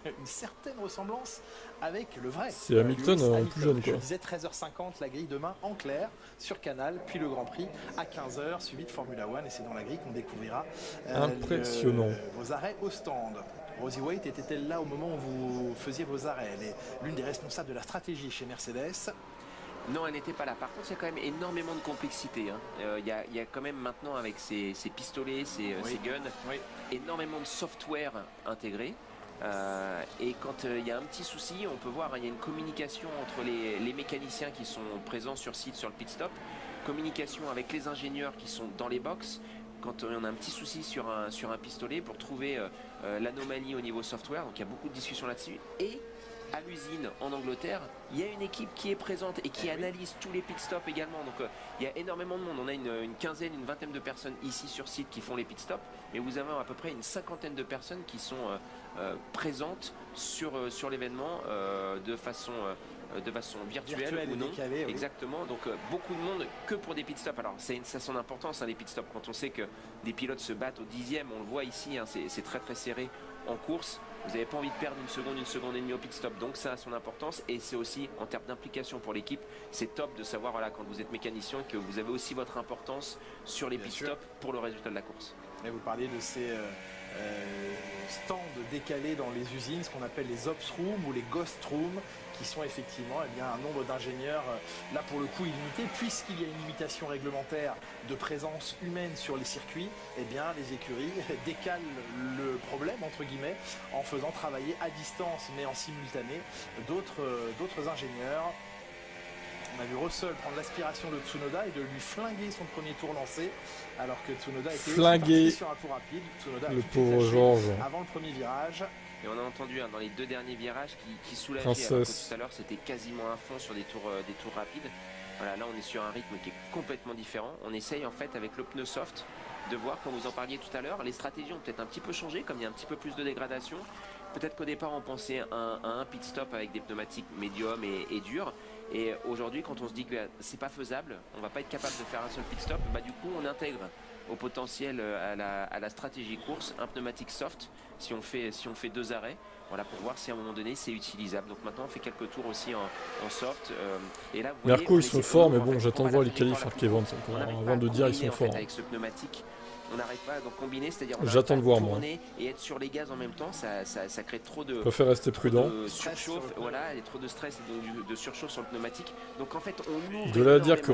Une certaine ressemblance avec le vrai. C'est Hamilton en plus jeune, quoi. Je disais 13h50, la grille demain en clair sur Canal, puis le Grand Prix à 15h, suivi de Formula One, et c'est dans la grille qu'on découvrira impressionnant. Vos arrêts au stand. Rosie Waite était-elle là au moment où vous faisiez vos arrêts? Elle est l'une des responsables de la stratégie chez Mercedes. Non, elle n'était pas là. Par contre, il y a quand même énormément de complexité. Il y a quand même maintenant, avec ces pistolets, ces guns, énormément de software intégré. Et quand il y a un petit souci, on peut voir, il y a une communication entre les mécaniciens qui sont présents sur site, sur le pit stop, communication avec les ingénieurs qui sont dans les box. Quand on a un petit souci sur un pistolet pour trouver l'anomalie au niveau software, donc il y a beaucoup de discussions là-dessus. Et à l'usine en Angleterre, il y a une équipe qui est présente et qui analyse tous les pit stops également. Donc il y a énormément de monde. On a une quinzaine, une vingtaine de personnes ici sur site qui font les pit stops, mais vous avez à peu près une cinquantaine de personnes qui sont présentes sur l'événement de façon virtuelle ou non. Décalée, oui. Exactement. Donc beaucoup de monde que pour des pit stops. Alors ça a son importance, hein, les pit stops. Quand on sait que des pilotes se battent au dixième, on le voit ici, hein, c'est très très serré en course. Vous n'avez pas envie de perdre une seconde et demie au pit stop, donc ça a son importance. Et c'est aussi en termes d'implication pour l'équipe, c'est top de savoir, voilà, quand vous êtes mécanicien, que vous avez aussi votre importance sur les pit stops pour le résultat de la course. Et vous parliez de ces stands décalés dans les usines, ce qu'on appelle les ops rooms ou les ghost rooms, qui sont effectivement un nombre d'ingénieurs là pour le coup illimité, puisqu'il y a une limitation réglementaire de présence humaine sur les circuits. Eh bien les écuries décalent le problème entre guillemets en faisant travailler à distance mais en simultané d'autres ingénieurs. On a vu Russell prendre l'aspiration de Tsunoda et de lui flinguer son premier tour lancé, alors que Tsunoda était flingué sur un tour rapide. Tsunoda le pauvre Georges avant le premier virage. Et on a entendu dans les deux derniers virages qui soulageaient, alors que tout à l'heure c'était quasiment à fond sur des tours rapides. Voilà, là on est sur un rythme qui est complètement différent. On essaye en fait avec le pneu soft de voir, comme vous en parliez tout à l'heure, les stratégies ont peut-être un petit peu changé, comme il y a un petit peu plus de dégradation. Peut-être qu'au départ on pensait à un pit stop avec des pneumatiques médium et durs. Et aujourd'hui, quand on se dit que c'est pas faisable, on va pas être capable de faire un seul pit stop, bah du coup on intègre au potentiel à la stratégie course un pneumatique soft si on fait 2 arrêts, voilà, pour voir si à un moment donné c'est utilisable. Donc maintenant on fait quelques tours aussi en soft. Et là, Merco ils sont forts, mais bon, j'attends de voir les qualifs Arc Event avant de dire ils sont forts. Avec ce pneumatique, on n'arrive pas à combiner, c'est-à-dire j'attends de voir moi. Et être sur les gaz en même temps, ça crée trop de. Je préfère rester prudent. Surchauffe, voilà, et trop de stress et de surchauffe sur le pneumatique. Donc en fait, on ouvre. De là à dire que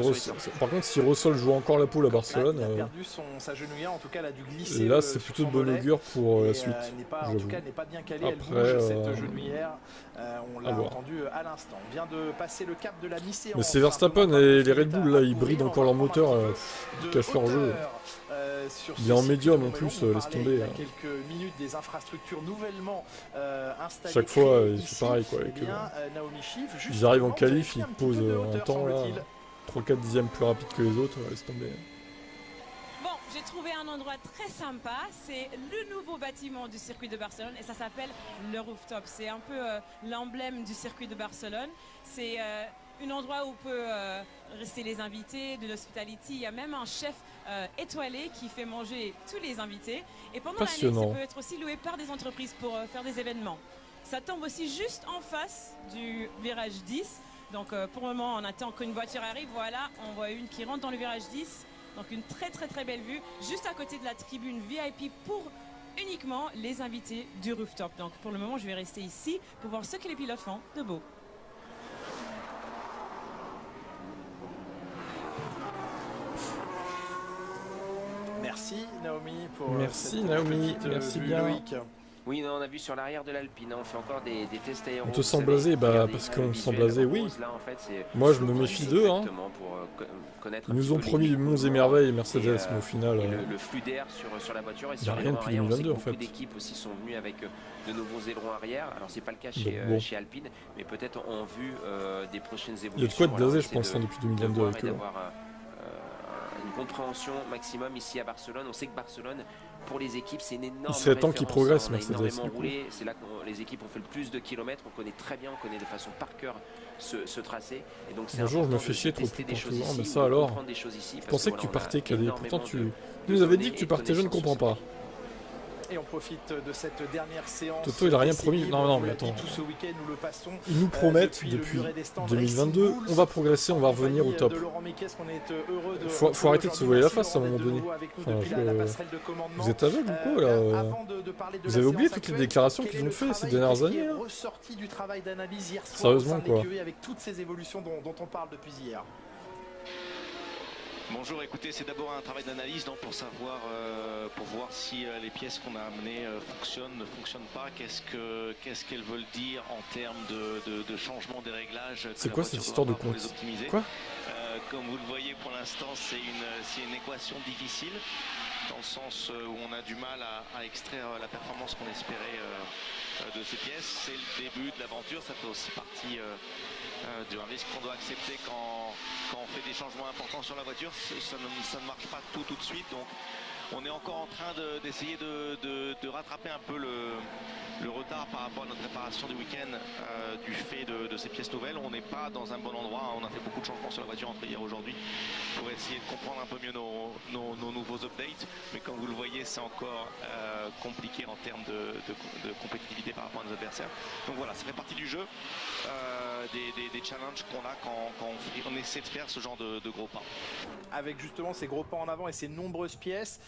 par contre, si Russell joue encore la poule à Barcelone, il a perdu sa genouillère, en tout cas, elle a dû glisser. Là, c'est plutôt de bon augure pour la suite. En tout cas, elle n'est pas bien calée. Après, elle bouge cette genouillère. On l'a entendu à l'instant. On vient de passer le cap de la mi-séance. Mais c'est Verstappen et les Red Bull là, ils brident encore leur moteur, ils cachent leur jeu. Il est en médium en plus, laisse tomber. Il y a quelques minutes des infrastructures nouvellement installées. Chaque fois, c'est pareil quoi. Ils arrivent en qualif, ils posent un temps là, 3-4 dixièmes plus rapide que les autres, laisse tomber. Bon, j'ai trouvé un endroit très sympa, c'est le nouveau bâtiment du circuit de Barcelone et ça s'appelle le Rooftop. C'est un peu l'emblème du circuit de Barcelone. C'est un endroit où peut rester les invités, de l'hospitality. Il y a même un chef étoilé qui fait manger tous les invités. Et pendant l'année, ça peut être aussi loué par des entreprises pour faire des événements. Ça tombe aussi juste en face du virage 10. Donc pour le moment, on attend qu'une voiture arrive. Voilà, on voit une qui rentre dans le virage 10. Donc une très très très belle vue, juste à côté de la tribune VIP pour uniquement les invités du rooftop. Donc pour le moment, je vais rester ici pour voir ce que les pilotes font de beau. Merci Naomi pour merci bien. Loïc. Oui, non, on a vu sur l'arrière de l'Alpine, on fait encore des tests aéros. On te sent blasé, parce qu'on te sent blasé, oui. Là, en fait, moi, je me méfie d'eux. Hein. Ils nous ont promis monts et merveilles, Mercedes, mais au final... le flux d'air sur la voiture et sur les ailerons arrière, on sait que beaucoup d'équipes aussi sont venues avec de nouveaux ailerons arrière. Alors, c'est pas le cas chez Alpine, mais peut-être en vue des prochaines évolutions. Il y a de quoi être blasé, je pense, depuis 2022 avec eux. Une compréhension maximum ici à Barcelone. On sait que Barcelone, pour les équipes, c'est une énorme. Il serait temps qu'ils progressent, Mercedes. C'est là que les équipes ont fait le plus de kilomètres. On connaît très bien, on connaît de façon par cœur ce tracé. Et donc c'est bonjour, je me fais chier trop pour tout. Mais ça alors. Je pensais que tu partais, Cadet. Pourtant, tu nous avais dit que tu partais, je ne comprends pas. Et on profite de cette dernière séance. Toto, il a rien promis. Non, mais attends. Tout ce week-end, nous le passons. Ils nous promettent depuis 2022, on va progresser, on va revenir au top. Faut arrêter de se voiler la face à un moment donné. Enfin, vous êtes aveugle ou quoi là? Vous avez oublié toutes les déclarations qu'ils ont fait ces dernières années là? Sérieusement quoi. Avec toutes ces évolutions dont on parle depuis hier. Bonjour, écoutez, c'est d'abord un travail d'analyse pour savoir, pour voir si les pièces qu'on a amenées fonctionnent, ne fonctionnent pas, qu'est-ce qu'elles veulent dire en termes de changement des réglages. C'est quoi cette histoire de compte? Quoi? Comme vous le voyez pour l'instant, c'est une équation difficile, dans le sens où on a du mal à extraire la performance qu'on espérait de ces pièces. C'est le début de l'aventure, ça fait aussi partie d'un risque qu'on doit accepter quand on fait des changements importants sur la voiture. Ça ne marche pas tout de suite, donc on est encore en train d'essayer de rattraper un peu le retard par rapport à notre réparation du week-end du fait de ces pièces nouvelles. On n'est pas dans un bon endroit, on a fait beaucoup de changements sur la voiture entre hier et aujourd'hui pour essayer de comprendre un peu mieux nos nouveaux updates, mais comme vous le voyez, c'est encore compliqué en termes de compétitivité par rapport à nos adversaires. Donc voilà, ça fait partie du jeu, des challenges qu'on a quand on essaie de faire ce genre de gros pas. Avec justement ces gros pas en avant et ces nombreuses pièces,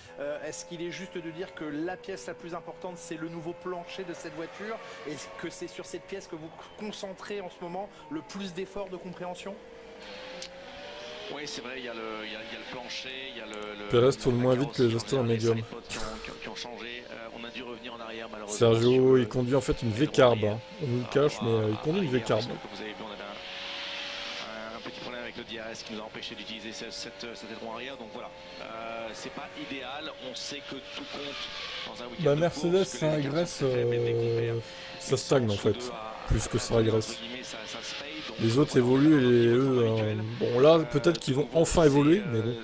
est-ce qu'il est juste de dire que la pièce la plus importante c'est le nouveau plancher de cette voiture et que c'est sur cette pièce que vous concentrez en ce moment le plus d'efforts de compréhension? Oui, c'est vrai, il y a le plancher, il y a le Perez tourne moins vite que les restos en médium. Qui ont changé. On a dû revenir en arrière malheureusement. Sergio, il conduit en fait une V-Carb. Hein. On nous le cache, mais il conduit une V-Carb. Vous avez vu, on avait un petit problème avec le DRS qui nous a empêché d'utiliser cet aileron arrière. Donc voilà, c'est pas idéal. On sait que tout compte dans un week-end. Bah Mercedes, ça régresse, ça stagne en fait, plus que ça régresse. Les autres évoluent et eux, bon là peut-être qu'ils vont enfin évoluer, mais bon.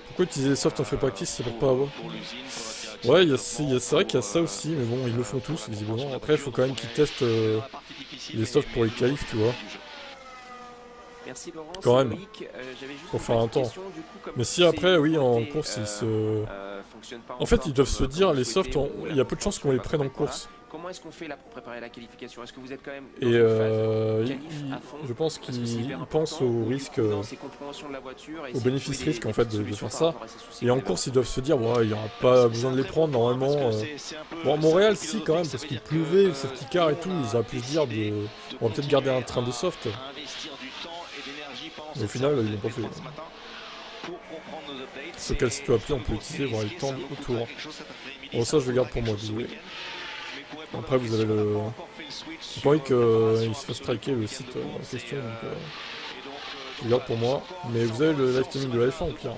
Pourquoi utiliser les softs en free practice, c'est pour pas avoir? Ouais, c'est vrai qu'il y a ça aussi, mais bon, ils le font tous visiblement. Après, il faut quand même qu'ils testent les softs pour les qualifs, tu vois. Merci Laurent, quand même, pour faire un temps. Mais si après, oui, en course, ils se... En fait, ils doivent se dire, les softs, il y a peu de chances qu'on les prenne en course. Comment est-ce qu'on fait là pour préparer la qualification? Est-ce que vous êtes quand même et je pense qu'ils pensent au risque, au bénéfice-risque en fait de faire ça. Et en course, ils doivent se dire, ouais, il n'y aura pas besoin de les prendre normalement. Bon, Montréal, si quand même, parce qu'il pleuvait, le safety car et tout, ils auraient pu se dire, on va peut-être garder un train de soft. Mais au final, ils l'ont pas fait. Ce qu'elle peut appeler, on peut utiliser, voir les temps autour. Bon, ça, je le garde pour moi, désolé. Après, vous avez le... J'ai pas envie qu'il se fasse striker le site en question, donc je le garde pour moi. Mais vous avez le live streaming de la F1 au pire.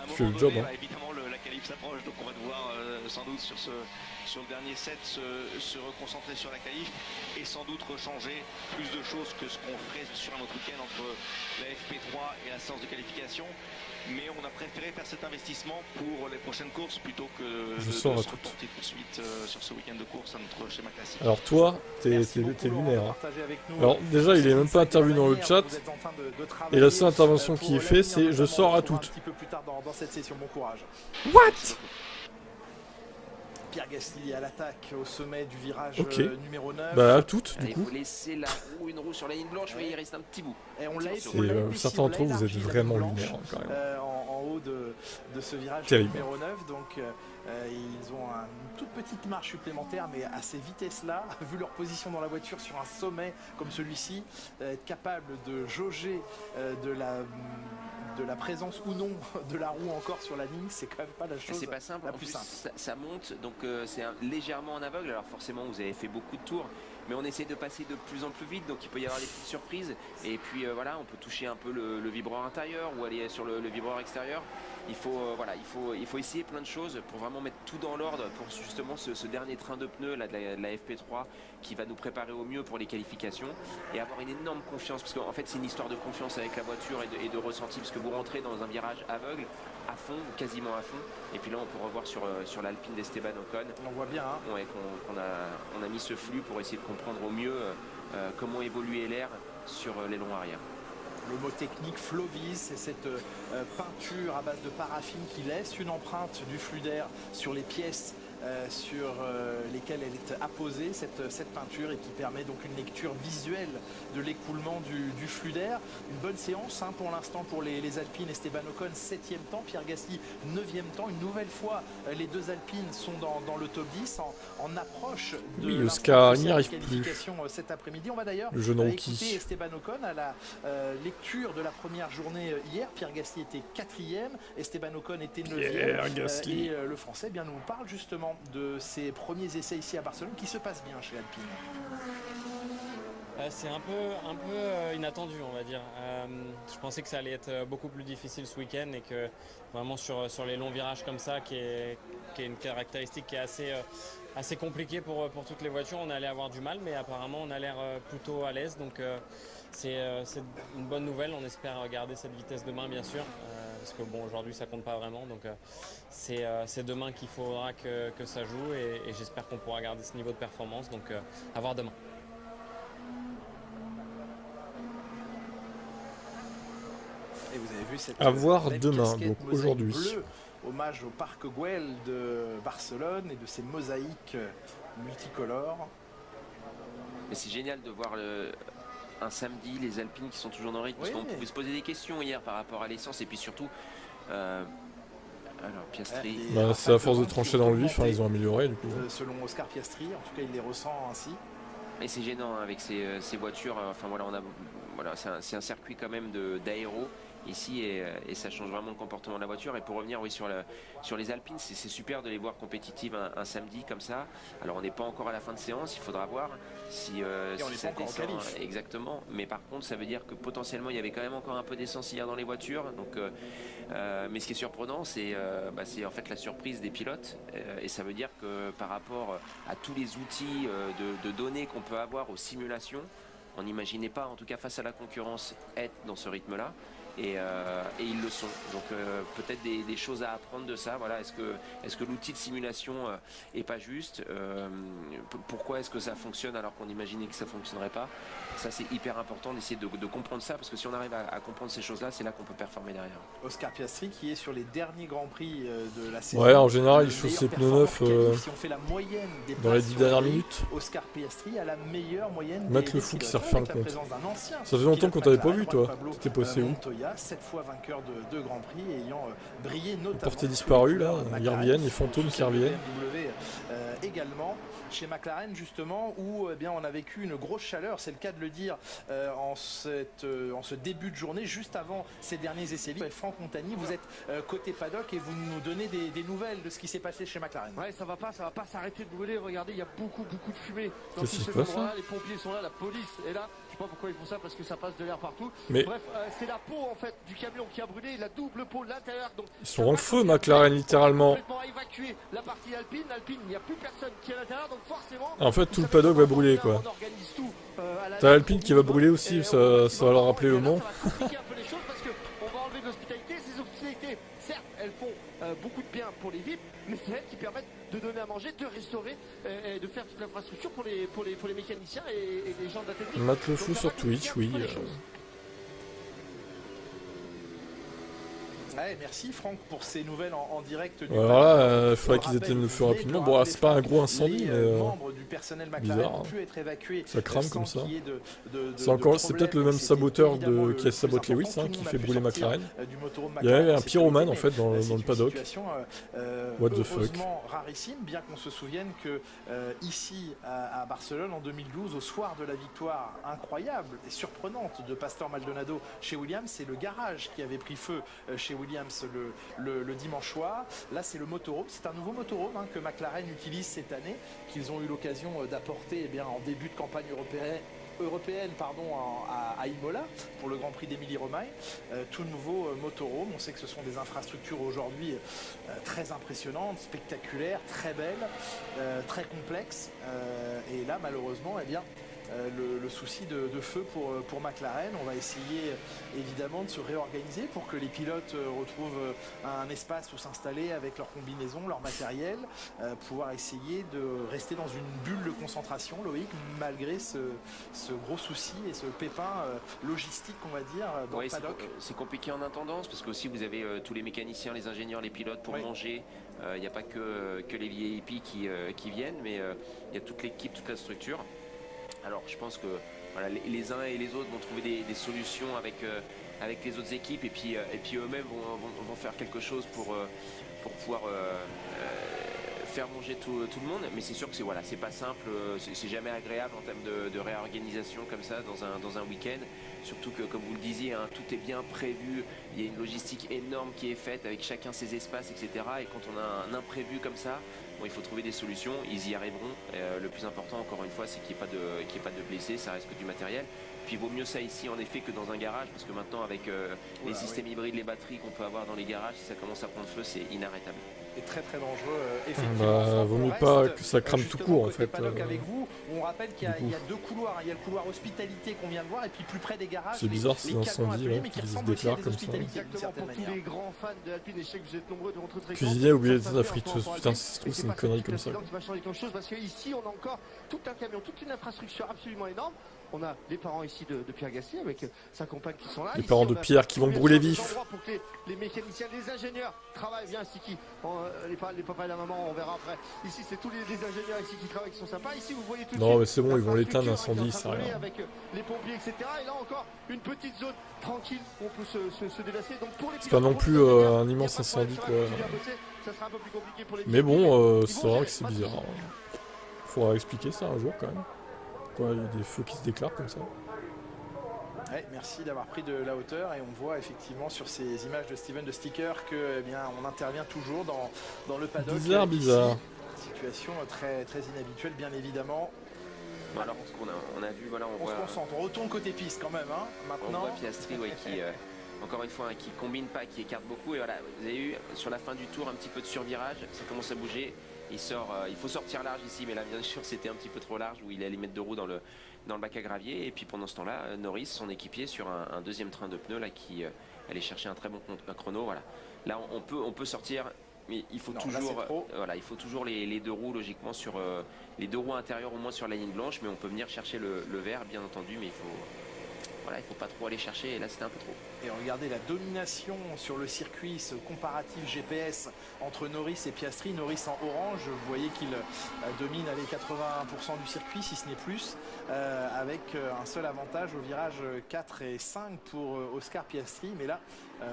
Qui fait le job, hein. Évidemment, la qualif s'approche, donc on va devoir sans doute sur le dernier set se reconcentrer sur la qualif et sans doute rechanger plus de choses que ce qu'on ferait sur un autre week-end entre la FP3 et la séance de qualification. Mais on a préféré faire cet investissement pour les prochaines courses plutôt que de se reporter tout de suite sur ce week-end de course à notre schéma classique. Alors toi, t'es lunaire. Hein. Alors déjà, il est même pas intervenu dans le chat. Et la seule intervention qui est faite, c'est je sors à toutes. What? Pierre Gasly à l'attaque au sommet du virage numéro 9. Bah à toutes du coup. Il faut laisser une roue sur la ligne blanche, mais il reste un petit bout. Et on l'a certains d'entre vous, vous êtes vraiment lunaires quand même. En haut de ce virage numéro 9, donc ils ont une toute petite marche supplémentaire, mais à ces vitesses-là, vu leur position dans la voiture sur un sommet comme celui-ci, être capable de jauger de la présence ou non de la roue encore sur la ligne, c'est quand même pas la chose c'est pas simple. la en plus plus, simple. Ça monte, donc c'est légèrement en aveugle. Alors forcément, vous avez fait beaucoup de tours, mais on essaie de passer de plus en plus vite, donc il peut y avoir des petites surprises. Et puis voilà, on peut toucher un peu le vibreur intérieur ou aller sur le vibreur extérieur. Il faut essayer plein de choses pour vraiment mettre tout dans l'ordre pour justement ce dernier train de pneus là, de la FP3 qui va nous préparer au mieux pour les qualifications et avoir une énorme confiance, parce qu'en fait c'est une histoire de confiance avec la voiture et de ressenti, parce que vous rentrez dans un virage aveugle à fond, quasiment à fond, et puis là on peut revoir sur l'Alpine d'Esteban Ocon. On voit bien qu'on a mis ce flux pour essayer de comprendre au mieux comment évoluer l'air sur l'aileron arrière. Le mot technique Flovis, c'est cette peinture à base de paraffine qui laisse une empreinte du flux d'air sur les pièces sur lesquelles elle est apposée, cette peinture, et qui permet donc une lecture visuelle de l'écoulement du flux d'air. Une bonne séance hein, pour l'instant pour les Alpines. Esteban Ocon 7e temps, Pierre Gasly 9e temps. Une nouvelle fois, les deux Alpines sont dans le top 10 en approche de Oscar n'y arrive plus cet après-midi. On va d'ailleurs écouter Esteban Ocon à la lecture de la première journée hier. Pierre Gasly était 4e, Esteban Ocon était 9e. Et le Français nous parle justement de ses premiers essais ici à Barcelone qui se passent bien chez Alpine. C'est un peu inattendu, on va dire. Je pensais que ça allait être beaucoup plus difficile ce week-end et que vraiment sur les longs virages comme ça, qui est une caractéristique qui est assez compliquée pour toutes les voitures, on allait avoir du mal, mais apparemment on a l'air plutôt à l'aise. Donc c'est une bonne nouvelle. On espère garder cette vitesse demain, bien sûr. Parce que bon, aujourd'hui ça compte pas vraiment, donc c'est demain qu'il faudra que ça joue, et j'espère qu'on pourra garder ce niveau de performance, donc à voir demain. Et vous avez vu cette à voir demain, donc aujourd'hui. Hommage au Parc Güell de Barcelone et de ces mosaïques multicolores. Mais c'est génial de voir un samedi les Alpines qui sont toujours dans le rythme, parce qu'on pouvait se poser des questions hier par rapport à l'essence, et puis surtout alors Piastri, c'est à force de trancher dans le vif, ils ont amélioré du coup. Selon Oscar Piastri, en tout cas il les ressent ainsi. Et c'est gênant avec ces voitures, enfin voilà, c'est un circuit quand même d'aéro ici, et ça change vraiment le comportement de la voiture. Et pour revenir sur les Alpines, c'est super de les voir compétitives un samedi comme ça. Alors on n'est pas encore à la fin de séance, il faudra voir si ça descend exactement, mais par contre ça veut dire que potentiellement il y avait quand même encore un peu d'essence hier dans les voitures, donc mais ce qui est surprenant, c'est en fait la surprise des pilotes, et ça veut dire que par rapport à tous les outils de données qu'on peut avoir aux simulations, on n'imaginait pas, en tout cas face à la concurrence, être dans ce rythme là. Et ils le sont, donc peut-être des choses à apprendre de ça. Voilà, est-ce que l'outil de simulation est pas juste, pourquoi est-ce que ça fonctionne alors qu'on imaginait que ça fonctionnerait pas? Ça c'est hyper important d'essayer de comprendre ça, parce que si on arrive à comprendre ces choses là, c'est là qu'on peut performer derrière. Oscar Piastri qui est sur les derniers grands prix de la saison. Ouais, en général il chausse ses pneus neufs si on fait la moyenne des dans les 10 dernières minutes. Oscar Piastri a la meilleure moyenne. Mettre le fou qui s'est refait un compte. Ça faisait longtemps qu'on t'avait pas vu, toi. T'étais passé où? 7 fois vainqueur de Grand Prix, ayant brillé notamment. Porté disparu là, ils reviennent, les fantômes qui reviennent. Également chez McLaren justement, où on a vécu une grosse chaleur, c'est le cas de le dire, en ce début de journée, juste avant ces derniers essais libres. Franck Montagny, vous êtes côté paddock et vous nous donnez des nouvelles de ce qui s'est passé chez McLaren. Ouais, ça va pas s'arrêter de brûler. Regardez, il y a beaucoup de fumée dans Qu'est-ce tous qui ces se passe, endroits-là. Les pompiers sont là, la police est là. Je sais pas pourquoi ils font ça, parce que ça passe de l'air partout. Mais bref, c'est la peau en fait du camion qui a brûlé, la double peau de l'intérieur. Donc ils sont en feu, McLaren, littéralement. Complètement évacuer la partie alpine, il n'y a plus personne qui est à l'intérieur, donc forcément. En fait, tout le paddock va brûler, quoi. T'as Alpine qui va brûler aussi, ça va leur rappeler Le Mans. Ça va compliquer un peu les choses, parce qu'on va enlever de l'hospitalité. Ces hospitalités, certes, elles font beaucoup de bien pour les VIP, mais c'est elles qui permettent de donner à manger, de restaurer et de faire toute l'infrastructure pour les mécaniciens et les gens de la technique. Matt le fou sur Twitch, oui. Ouais, merci Franck pour ces nouvelles en direct. Alors là, il faudrait qu'ils éteignent le feu rapidement. Bon, c'est pas un gros incendie, mais membres du personnel McLaren ont pu être évacués. Ça crame comme ça. C'est peut-être le même saboteur qui sabote Lewis, qui fait brûler McLaren. Il y avait un pyromane en fait dans le paddock. What the fuck. Rarissime, bien qu'on se souvienne que ici à Barcelone en 2012, au soir de la victoire incroyable et surprenante de Pastor Maldonado chez Williams, c'est le garage qui avait pris feu chez Williams le dimanche soir. Là c'est le motorhome, c'est un nouveau motorhome que McLaren utilise cette année, qu'ils ont eu l'occasion d'apporter en début de campagne européenne à Imola pour le Grand Prix d'Émilie-Romagne. Tout nouveau motorhome. On sait que ce sont des infrastructures aujourd'hui très impressionnantes, spectaculaires, très belles, très complexes, et là malheureusement le souci de feu pour McLaren. On va essayer évidemment de se réorganiser pour que les pilotes retrouvent un espace où s'installer avec leur combinaison, leur matériel, pouvoir essayer de rester dans une bulle de concentration, Loïc, malgré ce gros souci et ce pépin logistique, on va dire, dans le paddock. C'est compliqué en intendance parce qu'aussi vous avez tous les mécaniciens, les ingénieurs, les pilotes pour manger. Il n'y a pas que les VIP qui viennent, mais il y a toute l'équipe, toute la structure. Alors je pense que voilà, les uns et les autres vont trouver des solutions avec les autres équipes et puis eux-mêmes vont faire quelque chose pour pouvoir faire manger tout le monde. Mais c'est sûr que c'est pas simple, c'est jamais agréable en termes de réorganisation comme ça dans un week-end. Surtout que, comme vous le disiez, hein, tout est bien prévu, il y a une logistique énorme qui est faite avec chacun ses espaces, etc. Et quand on a un imprévu comme ça, il faut trouver des solutions, ils y arriveront. Le plus important, encore une fois, c'est qu'il n'y ait pas de blessés, ça reste que du matériel. Puis il vaut mieux ça ici en effet que dans un garage, parce que maintenant avec les systèmes hybrides, les batteries qu'on peut avoir dans les garages, si ça commence à prendre feu, c'est inarrêtable. Et très très dangereux, effectivement. Vaut mieux pas que ça crame tout court en fait. Avec vous, on rappelle qu'il y a deux couloirs. Il y a le couloir hospitalité qu'on vient de voir, et puis plus près des garages. C'est bizarre ces incendies là, qui se déclarent comme ça. Exactement, pour tous les grands fans de Alpine, et je sais que vous êtes nombreux devant votre écran. Cuisinier a oublié la friteuse. Putain, si je trouve c'est une connerie comme ça. Qui va changer quelque chose, parce qu'ici on a encore tout un camion, toute une infrastructure absolument énorme. On a les parents ici de Pierre Gasly avec sa compagne qui sont là. Les parents de Pierre qui vont brûler vifs. Pour que les mécaniciens, les ingénieurs travaillent bien ici. Les papas et la maman, on verra après. Ici, c'est tous les ingénieurs ici qui travaillent, qui sont sympas. Ici, vous voyez tout. Non, mais c'est bon, ils vont l'éteindre l'incendie, ça rien. Avec les pompiers, etc. Et là encore, une petite zone tranquille où on peut se délasser. Donc pour les c'est pas non plus un immense incendie, quoi. Ça sera un peu plus compliqué pour les. Mais bon, c'est vrai que c'est bizarre. Faudra expliquer ça un jour quand même. Quoi, il y a des feux qui se déclarent comme ça. Ouais, merci d'avoir pris de la hauteur, et on voit effectivement sur ces images de Steven de Sticker que on intervient toujours dans le paddock. Bizarre. Situation très très inhabituelle, bien évidemment. Alors on a vu, voilà, on se concentre, on retourne côté piste quand même, hein, maintenant. On voit Piastri qui encore une fois qui combine pas, qui écarte beaucoup, et voilà, vous avez eu sur la fin du tour un petit peu de survirage, ça commence à bouger. Il faut sortir large ici, mais là bien sûr c'était un petit peu trop large où il allait mettre deux roues dans le bac à gravier. Et puis pendant ce temps-là, Norris, son équipier, sur un deuxième train de pneus là, qui allait chercher un très bon chrono. Voilà. Là on peut sortir, mais il faut toujours les deux roues logiquement sur les deux roues intérieures au moins sur la ligne blanche, mais on peut venir chercher le vert bien entendu, mais il faut pas trop aller chercher, et là c'était un peu trop. Et regardez la domination sur le circuit, ce comparatif GPS entre Norris et Piastri. Norris en orange, vous voyez qu'il domine les 80% du circuit, si ce n'est plus, avec un seul avantage au virage 4 et 5 pour Oscar Piastri. Mais là,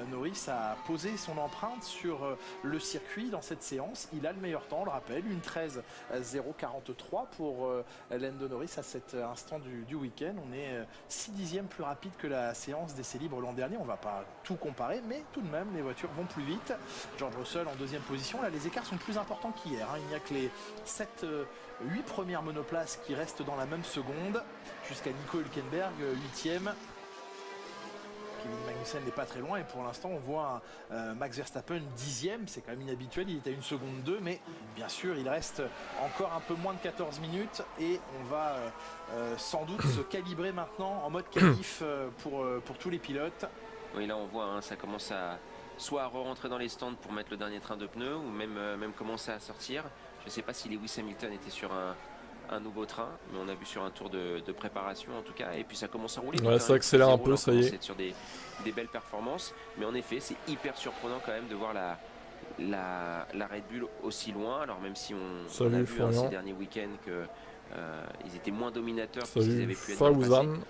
Norris a posé son empreinte sur le circuit dans cette séance. Il a le meilleur temps, on le rappelle, une 13.043 pour Lando Norris à cet instant du week-end. On est 6 dixièmes plus rapide que la séance d'essai libre l'an dernier. On va pas tout comparer, mais tout de même les voitures vont plus vite. George Russell en deuxième position. Là, les écarts sont plus importants qu'hier, hein. Il n'y a que les 8 premières monoplaces qui restent dans la même seconde, jusqu'à Nico Hülkenberg 8e. Kevin Magnussen n'est pas très loin, et pour l'instant on voit Max Verstappen 10e, c'est quand même inhabituel, il est à 1 seconde 2, mais bien sûr il reste encore un peu moins de 14 minutes, et on va sans doute se calibrer maintenant en mode qualif pour tous les pilotes. Oui, là on voit, hein, ça commence à soit re-rentrer dans les stands pour mettre le dernier train de pneus, ou même commencer à sortir. Je ne sais pas si Lewis Hamilton était sur un nouveau train, mais on a vu sur un tour de préparation en tout cas, et puis ça commence à rouler. Ouais, ça accélère un peu, ça y est. Sur des belles performances, mais en effet c'est hyper surprenant quand même de voir la Red Bull aussi loin. Alors même si on a vu ces derniers week-ends qu'ils étaient moins dominateurs que qu'ils avaient pu être dans le passé.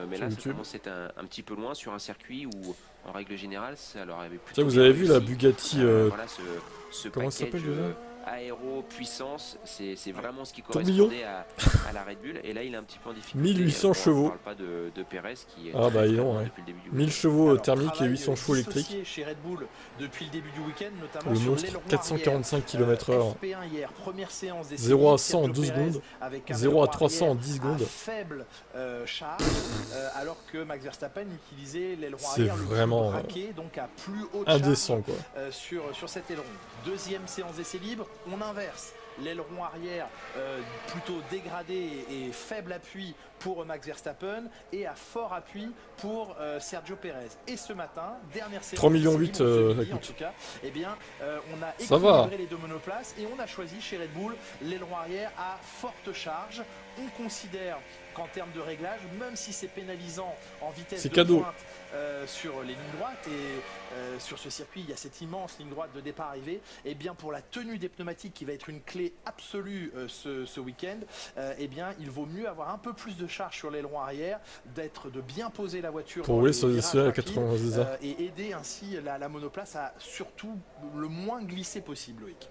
Mais là, ça commence à être un petit peu loin sur un circuit où, en règle générale, ça leur avait plutôt. Vous avez vu la Bugatti voilà, ce comment ça s'appelle déjà, aéro, puissance, c'est vraiment ce qui correspondait à la Red Bull. Et là, il est un petit peu en difficulté. 1800 chevaux. On ne parle pas de Pérez qui est. Ah bah non, ouais. 1000 chevaux thermiques et 800 chevaux électriques. Chez Red Bull depuis le début du week-end, notamment le sur monstre, 445 km/h. 0 à 100 en 12 secondes. 0 à 300 en 10 secondes. Faible charge, alors que Max Verstappen utilisait l'aileron c'est arrière vraiment le braqué, donc à plus haute indécent, charge sur cet aileron. Deuxième séance d'essai libre, on inverse. l'aileron arrière plutôt dégradé et faible appui pour Max Verstappen et à fort appui pour Sergio Perez. Et ce matin, dernière série 3,8 millions en tout cas, eh bien, on a équilibré les deux monoplaces et on a choisi chez Red Bull l'aileron arrière à forte charge. On considère qu'en termes de réglage, même si c'est pénalisant en vitesse de pointe sur les lignes droites et sur ce circuit, il y a cette immense ligne droite de départ-arrivée, et bien pour la tenue des pneumatiques qui va être une clé absolue ce week-end, eh bien il vaut mieux avoir un peu plus de charge sur l'aileron arrière, de bien poser la voiture pour rouler sur les 80 et aider ainsi la monoplace à surtout le moins glisser possible, Loïc.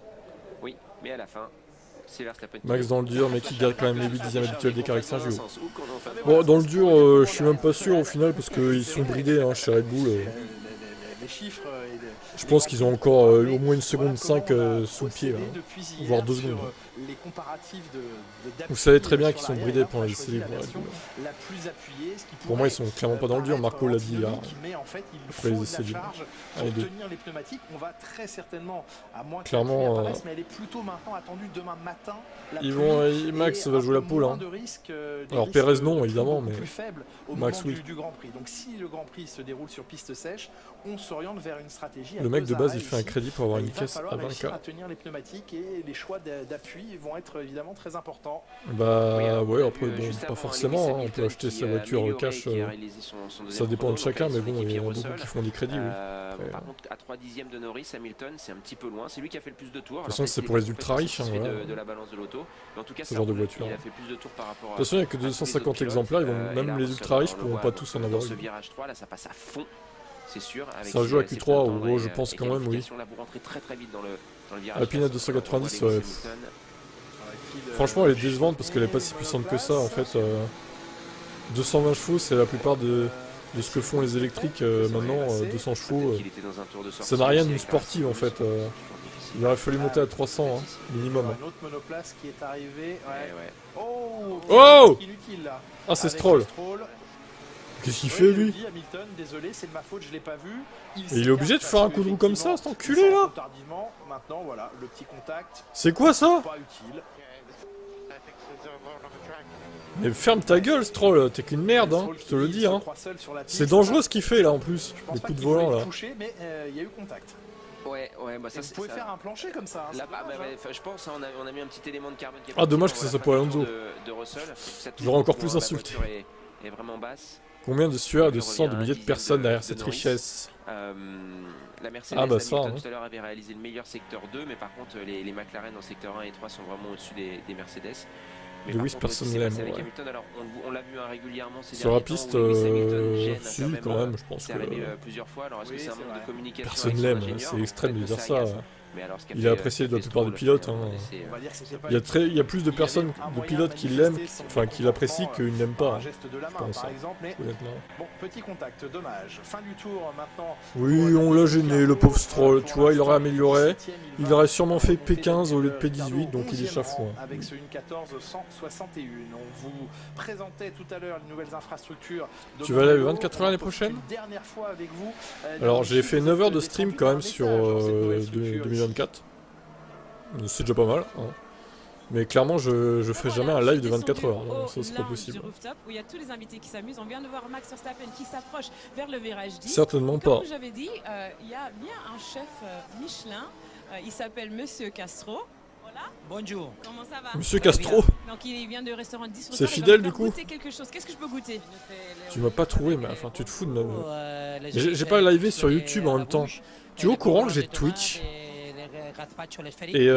Oui, mais à la fin, c'est Verstappen. Max dans le dur, mais qui garde quand même les 8 dixièmes habituels d'écart avec Sergio. Bon, dans le dur, je suis même pas sûr au final parce qu'ils sont bridés chez Red Bull. Les chiffres je pense qu'ils ont encore au moins une seconde 5 sous le pied, là, voire 2 secondes. Les comparatifs vous savez très bien qu'ils sont bridés pour les essais libres. La plus appuyée, pour moi, ils sont clairement pas dans le dur. Marco l'a dit mais en fait, après les essais libres. Pour tenir les pneumatiques, on va très certainement, à moins que clairement, apparaisse, mais elle est plutôt maintenant attendue demain matin. Max va jouer la poule. Alors Perez non, évidemment, mais Max oui. Du Grand Prix. Donc si le Grand Prix se déroule sur piste sèche, on s'oriente vers une stratégie. Le mec de base, il fait un crédit pour avoir une caisse à 20K. À tenir les pneumatiques et les choix d'appui vont être évidemment très importants. Bah ouais, après bon, pas forcément, on peut acheter sa voiture cash, ça dépend de chacun, mais bon, il y en a beaucoup qui font des crédits. Par contre, à 3 dixièmes de Norris, Hamilton, c'est un petit peu loin. C'est lui qui a fait le plus de tours. De toute façon, c'est pour les ultra riches, de la balance de l'auto. Mais en tout cas, ce genre de voiture. Il a fait plus de tours par rapport à. De toute façon, il n'y a que 250 exemplaires, même les ultra riches pourront pas tous en avoir une. Ce virage 3, là, ça passe à fond. C'est sûr. Ça joue à Q3, ou gros, je pense quand même, oui. Là, vous rentrez très vite dans le virage. Alpine à 290, ouais. Franchement, elle est décevante parce qu'elle est pas si puissante que ça, en fait. 220 chevaux, c'est la plupart de ce que font les électriques maintenant. 200 chevaux, ça n'a rien d'une sportive, en fait. Il aurait fallu monter à 300, minimum. Une autre monoplace qui est arrivée. Oh, ah, c'est Stroll. Qu'est-ce qu'il fait, lui? Hamilton, désolé, c'est de ma faute, je l'ai pas vu. Il est obligé de faire un coup de roue comme ça, cet enculé, là? Maintenant, voilà, le petit contact. C'est quoi ça? Pas utile. Mais ferme ta gueule, Stroll, t'es qu'une merde, hein, je te le dis, hein. C'est dangereux ce qu'il fait, là, en plus. Les coups de volant, là. Mais il y a eu contact. Ouais, bah ça, vous pouvez faire un plancher comme ça. Là, je pense, on a mis un petit élément de carbone. Ah, dommage que ça soit pour Alonso. J'aurais encore plus insulté. Est vraiment basse. Combien de sueur et de sang de milliers de personnes derrière cette richesse? La Mercedes tout à l'heure avait réalisé le meilleur secteur 2, mais par contre les McLaren en secteur 1 et 3 sont vraiment au-dessus des Mercedes. Lewis, personne ne l'aime. On l'a vu régulièrement sur la piste, si, quand même, je pense. C'est arrivé plusieurs fois. Alors est-ce que c'est un manque de communication? Personne l'aime, c'est extrême de dire ça. Il est apprécié de la plupart des pilotes. Il y a plus de personnes, de pilotes qui l'aiment, enfin qui l'apprécient, qu'ils n'aiment pas. Je pense. Bon, petit contact, dommage. Fin du tour maintenant. Oui, on l'a gêné, le pauvre Stroll. Tu vois, il aurait amélioré. Il aurait sûrement fait P15 au lieu de P18, donc il est chafouin. Avec ce 1.14 161. On vous présentait tout à l'heure les nouvelles infrastructures. Tu vas aller à 24 heures l'année prochaine? Dernière fois avec vous. Alors j'ai fait 9 heures de stream quand même sur 2024. C'est déjà pas mal. Hein. Mais clairement, je fais jamais un live de 24 heures. Donc ça, c'est pas possible. Où il y a tous les invités qui s'amusent. On vient de voir Max Verstappen qui s'approche vers le virage 10. Certainement pas. Comme j'avais dit, il y a bien un chef Michelin. Il s'appelle Monsieur Castro. Voilà. Bonjour. Comment ça va? Monsieur Castro. Donc il vient de restaurant 10. C'est fidèle du coup. Quelque chose. Qu'est-ce que je peux goûter? Tu m'as pas trouvé, mais enfin tu te fous de ma... J'ai pas livé sur YouTube en même temps. Tu es au courant que j'ai Twitch et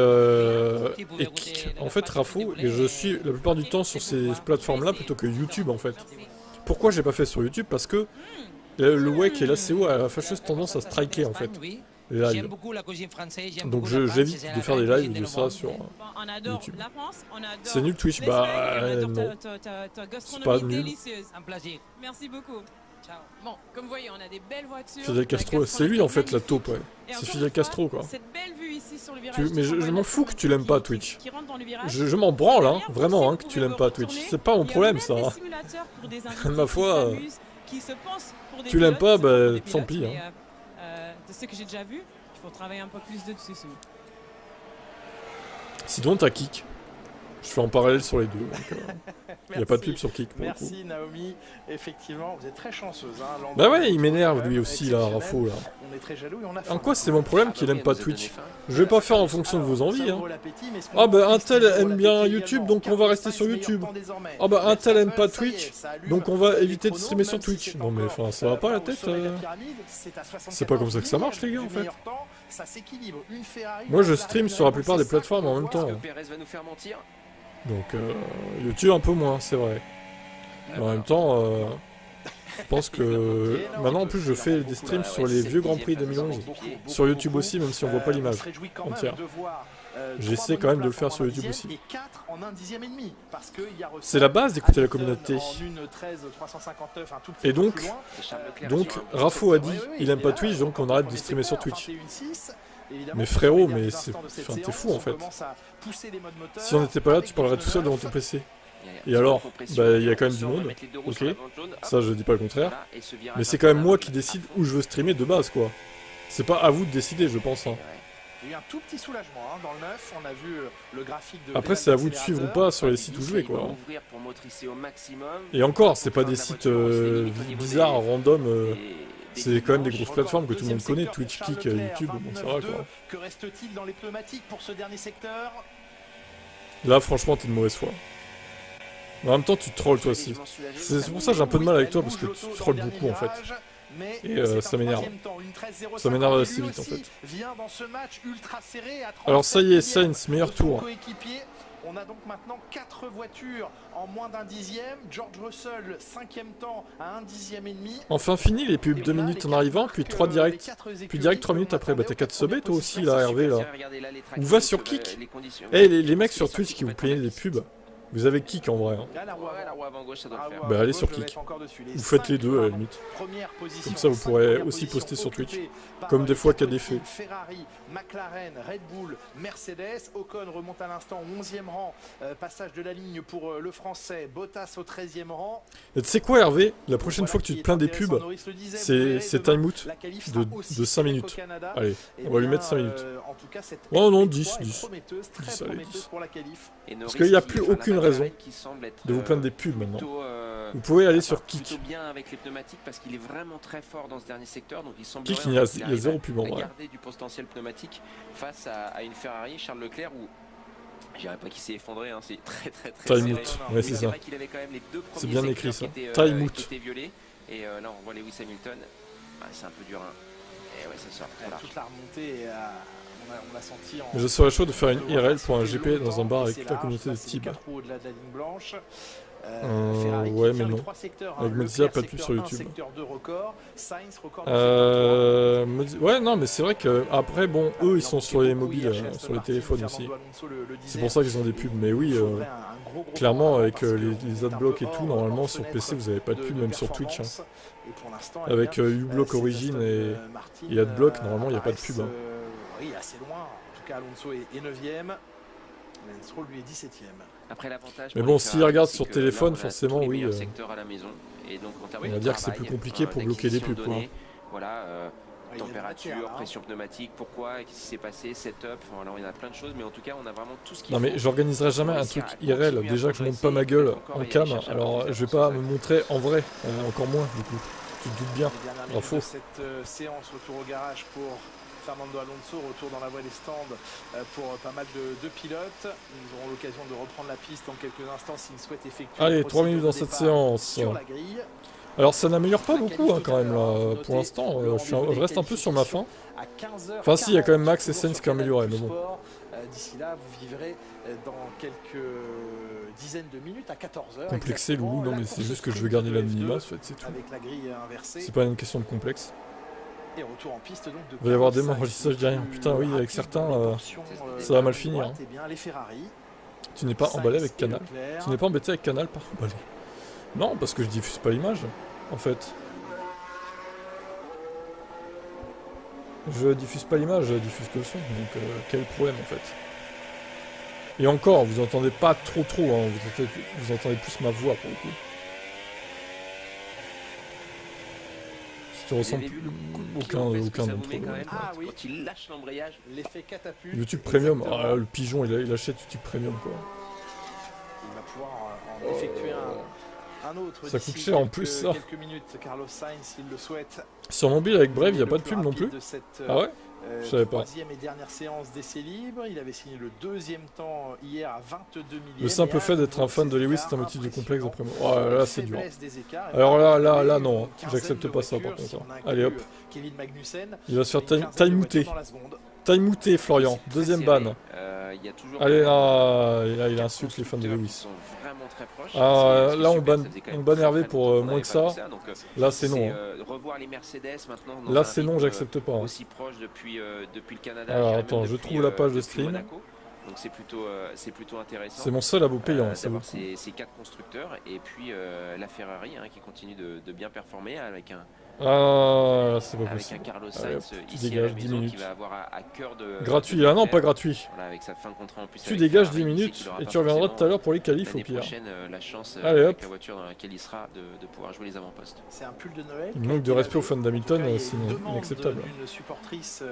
en fait Rafo, et je suis la plupart du temps sur ces plateformes là plutôt que YouTube en fait. Pourquoi j'ai pas fait sur YouTube? Parce que le WEC et l'ACO a la fâcheuse tendance à striker en fait les lives. Donc j'évite de faire des lives de ça sur YouTube. C'est nul Twitch? Bah non, c'est pas nul. Merci beaucoup. Bon, comme vous voyez, on a des belles voitures. Fidel Castro, c'est lui en fait la taupe, ouais. C'est Fidel Castro quoi. Cette belle vue ici sur le virage. Mais je m'en fous que tu l'aimes pas Twitch. Je m'en branle hein, vraiment hein, que tu l'aimes pas Twitch. C'est pas mon problème ça. Ma foi, tu l'aimes pas, bah tant pis. Hein. De ce que j'ai déjà vu, il faut travailler un peu plus dessus. Sinon, t'as Kick. Je fais en parallèle sur les deux. Il n'y a pas de pub sur Kick pour le coup. Merci Naomi, effectivement, vous êtes très chanceuse. Hein, bah ouais, il m'énerve lui aussi là, Rafo là. On est très jaloux et on a faim. En quoi c'est mon problème qu'il aime pas Twitch? Je vais pas faire en fonction de vos envies. Hein. Ah bah un tel aime bien YouTube donc on va rester sur YouTube. Ah bah un tel aime pas Twitch donc on va éviter de streamer sur Twitch. Non mais enfin ça va pas la tête. C'est pas comme ça que ça marche les gars en fait. Moi je stream sur la plupart des plateformes en même temps. Donc YouTube un peu moins, c'est vrai. Mais en même temps, je pense que maintenant en plus je fais des streams sur les vieux Grands Prix 2011. Sur YouTube aussi, même si on voit pas l'image entière. J'essaie quand même de le faire sur YouTube aussi. C'est la base d'écouter la communauté. Et donc Rafo a dit il aime pas Twitch donc on arrête de streamer sur Twitch. Mais frérot, mais t'es fou en fait. Si on n'était pas là, tu parlerais tout seul devant ton PC. Et alors, bah il y a quand même du monde, ok, ça je dis pas le contraire, mais c'est quand même moi qui décide où je veux streamer de base quoi. C'est pas à vous de décider je pense. Hein. Il y a eu un tout petit soulagement hein, dans le 9, on a vu le graphique de... Après c'est à vous de suivre ou pas sur les sites où jouer quoi. Et encore, c'est pas des sites bizarres, random... C'est quand même des grosses plateformes que tout le monde connaît, Twitch, Kick, YouTube, bon ça va quoi. Que reste-t-il dans les pneumatiques pour ce dernier secteur? Là franchement t'es de mauvaise foi. Mais en même temps tu trolls toi aussi. C'est pour ça que j'ai un peu de mal avec toi parce que tu trolls beaucoup en fait. Et ça m'énerve. Ça m'énerve assez vite en fait. Alors ça y est, Sainz, meilleur tour. On a donc maintenant 4 voitures en moins d'un dixième. George Russell, 5e temps à 1 dixième et demi. Enfin fini les pubs 2 minutes en arrivant, puis 3 directs. Puis direct 3 minutes après. Bah t'as 4 subs toi aussi là, Hervé là. Ou va sur Kick. Eh les mecs sur Twitch qui vous plaignez des pubs. Vous avez Kick en vrai. Hein. Bah allez sur Kick. Vous faites les deux à la limite. Comme ça vous pourrez aussi poster sur Twitch. Comme des fois qu'il y a des faits. Ferrari, McLaren, Red Bull, Mercedes. Ocon remonte à l'instant au 11e rang. Passage de la ligne pour le français. Bottas au 13e rang. Et tu sais quoi Hervé? La prochaine fois que tu te plains des pubs, c'est time out de 5 minutes. Allez, on va lui mettre 5 minutes. Oh non, 10, 10. 10, allez, 10. Parce qu'il n'y a plus aucune raison de vous plaindre des pubs maintenant. Vous pouvez aller sur Kick. bien avec les pneumatiques parce qu'il est vraiment très fort dans ce dernier secteur, donc il semble Kick, il y a 0 pub en vrai. Garder du potentiel pneumatique face à une Ferrari, Charles Leclerc, où je dirais pas qu'il s'est effondré, hein, c'est très Time out, ouais c'est ça. C'est bien écrit ça. Time out. Et là on voit Lewis Hamilton, c'est un peu dur. Hein. Et ouais ça sort. Toute la remontée, on l'a senti en... Je serais chaud de faire une IRL pour un GP dans un bar avec la communauté de Tib. Ouais mais non. Avec Mozilla, pas de pub sur YouTube. Ouais non mais c'est vrai que après bon eux ils sont sur les mobiles, sur les téléphones aussi. C'est pour ça qu'ils ont des pubs. Mais oui, clairement avec les adblocks et tout, normalement sur PC vous avez pas de pub même sur Twitch. Hein. Avec uBlock Origin et Adblock normalement il n'y a pas de pub. Hein. Oui assez loin. En tout cas Alonso est 9ème. Lance Stroll lui est 17ème. Après l'avantage. Mais bon, s'il regarde sur téléphone, forcément, oui. On va dire que c'est plus compliqué pour bloquer les pubs. Voilà, température, pression pneumatique, pourquoi, qu'est-ce qui s'est passé, setup, alors il y a plein de choses, mais en tout cas, on a vraiment tout ce qu'il faut. Non, mais j'organiserai jamais un truc IRL. Déjà que je monte pas ma gueule en cam, alors je vais pas me montrer en vrai, encore moins du coup. Tu te doutes bien, info. Cette séance retour au garage pour Fernando Alonso, retour dans la voie des stands pour pas mal de pilotes. Ils auront l'occasion de reprendre la piste dans quelques instants s'ils souhaitent effectuer. Allez, 3 minutes dans cette séance. Alors ça n'améliore pas beaucoup hein, quand même là. Pour l'instant, je reste un peu sur ma faim. Enfin si, il y a quand même Max et Sainz qui ont amélioré, mais bon. D'ici là, vous vivrez dans quelques dizaines de minutes à 14h. Complexé Loulou, non mais c'est juste que je veux garder l'anonymat, en fait, c'est tout. C'est pas une question de complexe. Et retour en piste, donc, il va y avoir des morts, ça je dis rien. Putain oui, avec certains, ça va mal finir. Hein. Tu n'es pas emballé avec Canal. Tu n'es pas embêté avec Canal par emballé. Non, parce que je diffuse pas l'image, en fait. Je diffuse pas l'image, je diffuse que le son. Donc quel problème en fait. Et encore, vous entendez pas trop, hein. Vous entendez plus ma voix pour le coup. Tu ressens aucun d'entre eux. Ah oui, quand il lâche l'embrayage. L'effet catapulte. YouTube Premium, ah, le pigeon il achète YouTube Premium quoi. Il va pouvoir en effectuer un autre. Ça coûte cher en plus ça. Quelques minutes, Carlos Sainz, s'il le souhaite. Sur mobile avec Brave, il n'y a pas de pub non plus. Ah ouais? Je savais pas. Troisième et dernière séance d'essai libre. Il avait signé le deuxième temps hier à 22 millième. Le simple fait d'être un fan de Lewis, c'est un motif de complexe d'après moi. Oh là c'est dur. Alors là non, hein. J'accepte pas ça par contre. Hein. Allez hop. Il va se faire time-outer. Time-outer Florian, deuxième ban. Allez là, il insulte les fans de Lewis. Ah, là on ban Hervé pour moins que ça. Là c'est non. Là c'est non, j'accepte pas. Aussi proche depuis le Canada. Alors attends, je trouve la page de stream. Donc c'est plutôt intéressant. C'est mon seul abo payant, ça vaut. C'est 4 constructeurs et puis la Ferrari qui continue de bien performer avec un. Ah, c'est pas possible. Avec un Carlos Allez, Sainz tu ici dégages à la 10 maison minutes. qui va avoir à cœur de. Gratuit, ah non, pas gratuit. Voilà, avec sa fin de contrat en plus. Tu dégages 10 minutes et tu reviendras tout à l'heure pour les qualifs au pire. Prochaine, la chance allez, avec hop. la voiture dans laquelle il sera de pouvoir jouer les avant-postes. C'est un pull de Noël. Il manque de respect aux fans d'Hamilton, c'est inacceptable. Une supportrice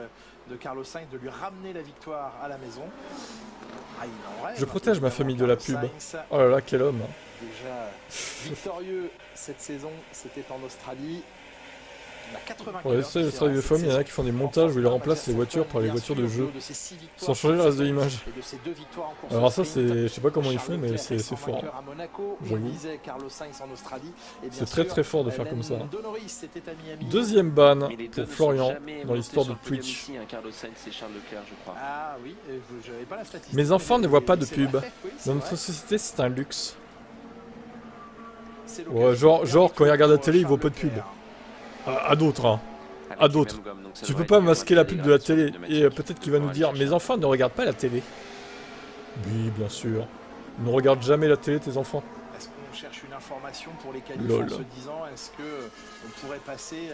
de Carlos Sainz de lui ramener la victoire à la maison. Ah, il en rêve, je protège ma famille de la pub. Sainz. Oh là là, quel homme. Déjà victorieux cette saison, c'était en Australie. Pour les Australiens de femmes, il y en a qui font des montages où ils remplacent les voitures par les voitures de jeu, sans changer le reste de l'image. Alors ça, je sais pas comment ils font, mais c'est fort. J'avoue. C'est très très fort de faire comme ça. Deuxième ban pour Florian dans l'histoire de Twitch. Mes enfants ne voient pas de pub. Dans notre société, c'est un luxe. Ouais, genre quand ils regardent la télé, ils voient pas de pub. À d'autres, hein. À d'autres. Tu peux pas masquer la pub de la télé. Et peut-être qu'il va nous dire, mes enfants ne regardent pas la télé. Oui, bien sûr. Ils ne regardent jamais la télé, tes enfants. Est-ce qu'on cherche une information pour les qualifs en se disant, est-ce qu'on pourrait passer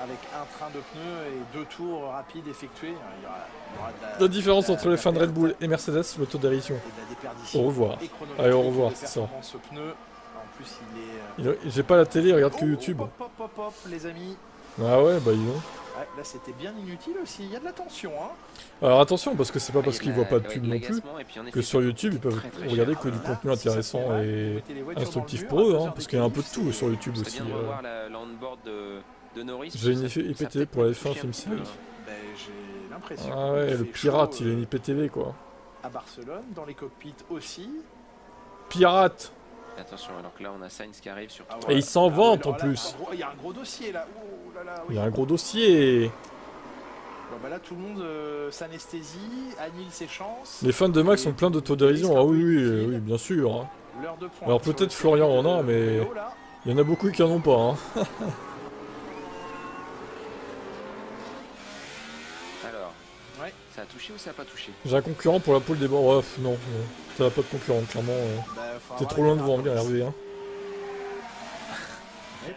avec un train de pneus et 2 tours rapides effectués? Il y aura la différence entre les fans de Red Bull et Mercedes, l'autodérision. Au revoir. Allez, au revoir, c'est ça. J'ai pas la télé, regarde que YouTube. Hop, les amis. Ah ouais, bah ils ont. Ouais, là c'était bien inutile aussi, il y a de la tension. Hein. Alors attention, parce que c'est pas parce qu'ils voient pas de pub non plus que sur YouTube ils peuvent regarder que du contenu intéressant et instructif pour eux, hein, parce qu'il y a un peu de tout sur YouTube aussi. J'ai une IPTV pour la F1 film série. Ah ouais, le pirate, il a une IPTV quoi. À Barcelone, dans les cockpits aussi. Pirate! Attention, alors que là on a Sainz qui arrive sur. Et il s'en vante en plus. Il y a un gros dossier là. Il y a un gros dossier. Bon bah là tout le monde s'anesthésie, annule ses chances. Les fans de Max sont pleins d'autodérision. Ah oui, bien sûr. Hein. Alors peut-être Florian en a, mais il y en a beaucoup qui en ont pas. Hein. Alors, ça a touché ou ça a pas touché? J'ai un concurrent pour la pole des bords. Non. Ça n'a pas de concurrent, clairement. T'es trop loin de vous en venir, Hervé. Hein.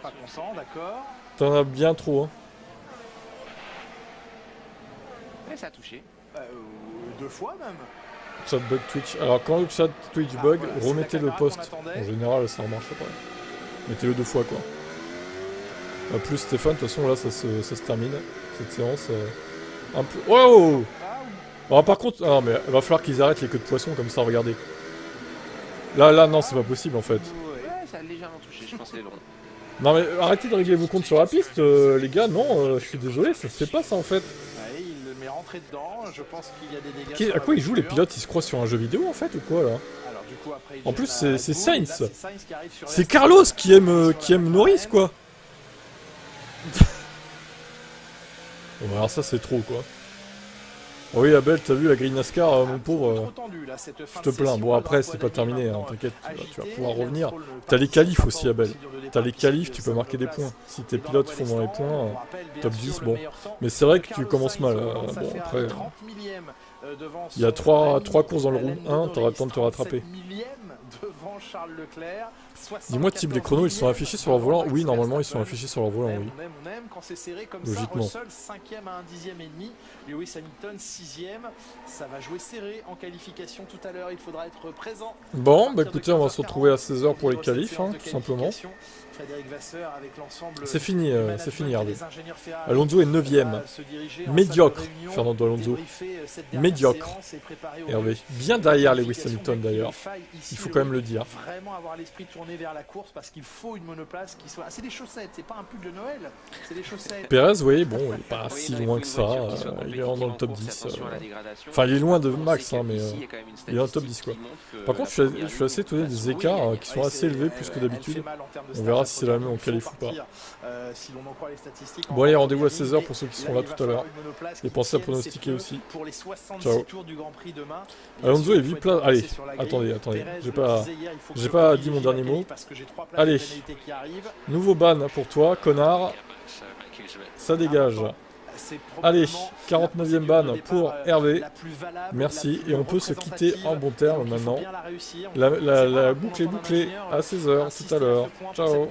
Pas content, d'accord. T'en as bien trop. Hein. Ouais, ça a touché. 2 fois même. Chat bug Twitch. Alors quand le chat Twitch bug, remettez le post. En général, ça remarche pas. Mettez-le 2 fois, quoi. Plus Stéphane, de toute façon, là, ça se termine. Cette séance. Un peu. Wow! Alors, par contre, non, mais il va falloir qu'ils arrêtent les queues de poisson comme ça, regardez. Là, non, c'est pas possible en fait. Ouais, ça a légèrement touché, je pense les longs. Non, mais arrêtez de régler vos comptes sur la piste, les gars, non, je suis désolé, ça se fait pas ça en fait. Ouais, il le met rentré dedans, je pense qu'il y a des dégâts. À quoi ils jouent les pilotes? Ils se croient sur un jeu vidéo en fait ou quoi là? Alors, du coup, après, en plus, c'est Sainz. C'est Carlos qui aime Norris quoi. Bon, alors ça, c'est trop quoi. Oui Abel, t'as vu la grille NASCAR, mon pauvre, je te plains. Bon après c'est pas terminé, hein, t'inquiète, tu vas pouvoir revenir. T'as les qualifs aussi Abel, t'as les qualifs, tu peux marquer des points. Si tes pilotes font dans les points, top 10, bon. Mais c'est vrai que tu commences mal, bon après, il y a 3 courses dans le round 1, t'auras le temps de te rattraper. Dis-moi type les chronos ils sont affichés sur leur volant? Oui normalement ils sont affichés sur leur volant, oui. Logiquement. Russell 5e à 1/10 et demi, Lewis Hamilton 6e, ça va jouer serré en qualification tout à l'heure, il faudra être présent. Bon bah écoutez on va se retrouver à 16h pour les qualifs hein, tout simplement. Frédéric Vasseur avec l'ensemble. C'est fini, Hervé. des ingénieurs Ferrari. Alonso est 9ème. Se diriger en Médiocre, salle de réunion, Fernando Alonso. débriefer cette dernière Médiocre. séance et préparer au Hervé. mieux Bien derrière une Lewis qualification, Hamilton mais d'ailleurs. il faille ici Il faut quand même le dire. Vraiment avoir l'esprit tourné vers la course parce qu'il faut une monoplace qui soit. Ah, c'est des chaussettes, c'est pas un pull de Noël, c'est des chaussettes. Perez, oui, bon, il est pas si loin que ça. Il est dans le top 10. Enfin, il est loin de Max, hein, mais il est dans le top 10 quoi. Par contre, je suis assez étonné des écarts qui sont assez élevés plus que d'habitude. On verra si c'est la même en qualif ou pas. Bon, allez, rendez-vous à 16h pour ceux qui sont là tout à l'heure. Et pensez à pronostiquer aussi. Ciao. Alonso est 8 places. Allez, attendez. J'ai pas dit mon dernier mot. Allez, nouveau ban pour toi, connard. Ça dégage. Allez, 49e ban pour Hervé. Merci. Et on peut se quitter en bon terme maintenant. La boucle est bouclée à 16h tout à l'heure. Ciao.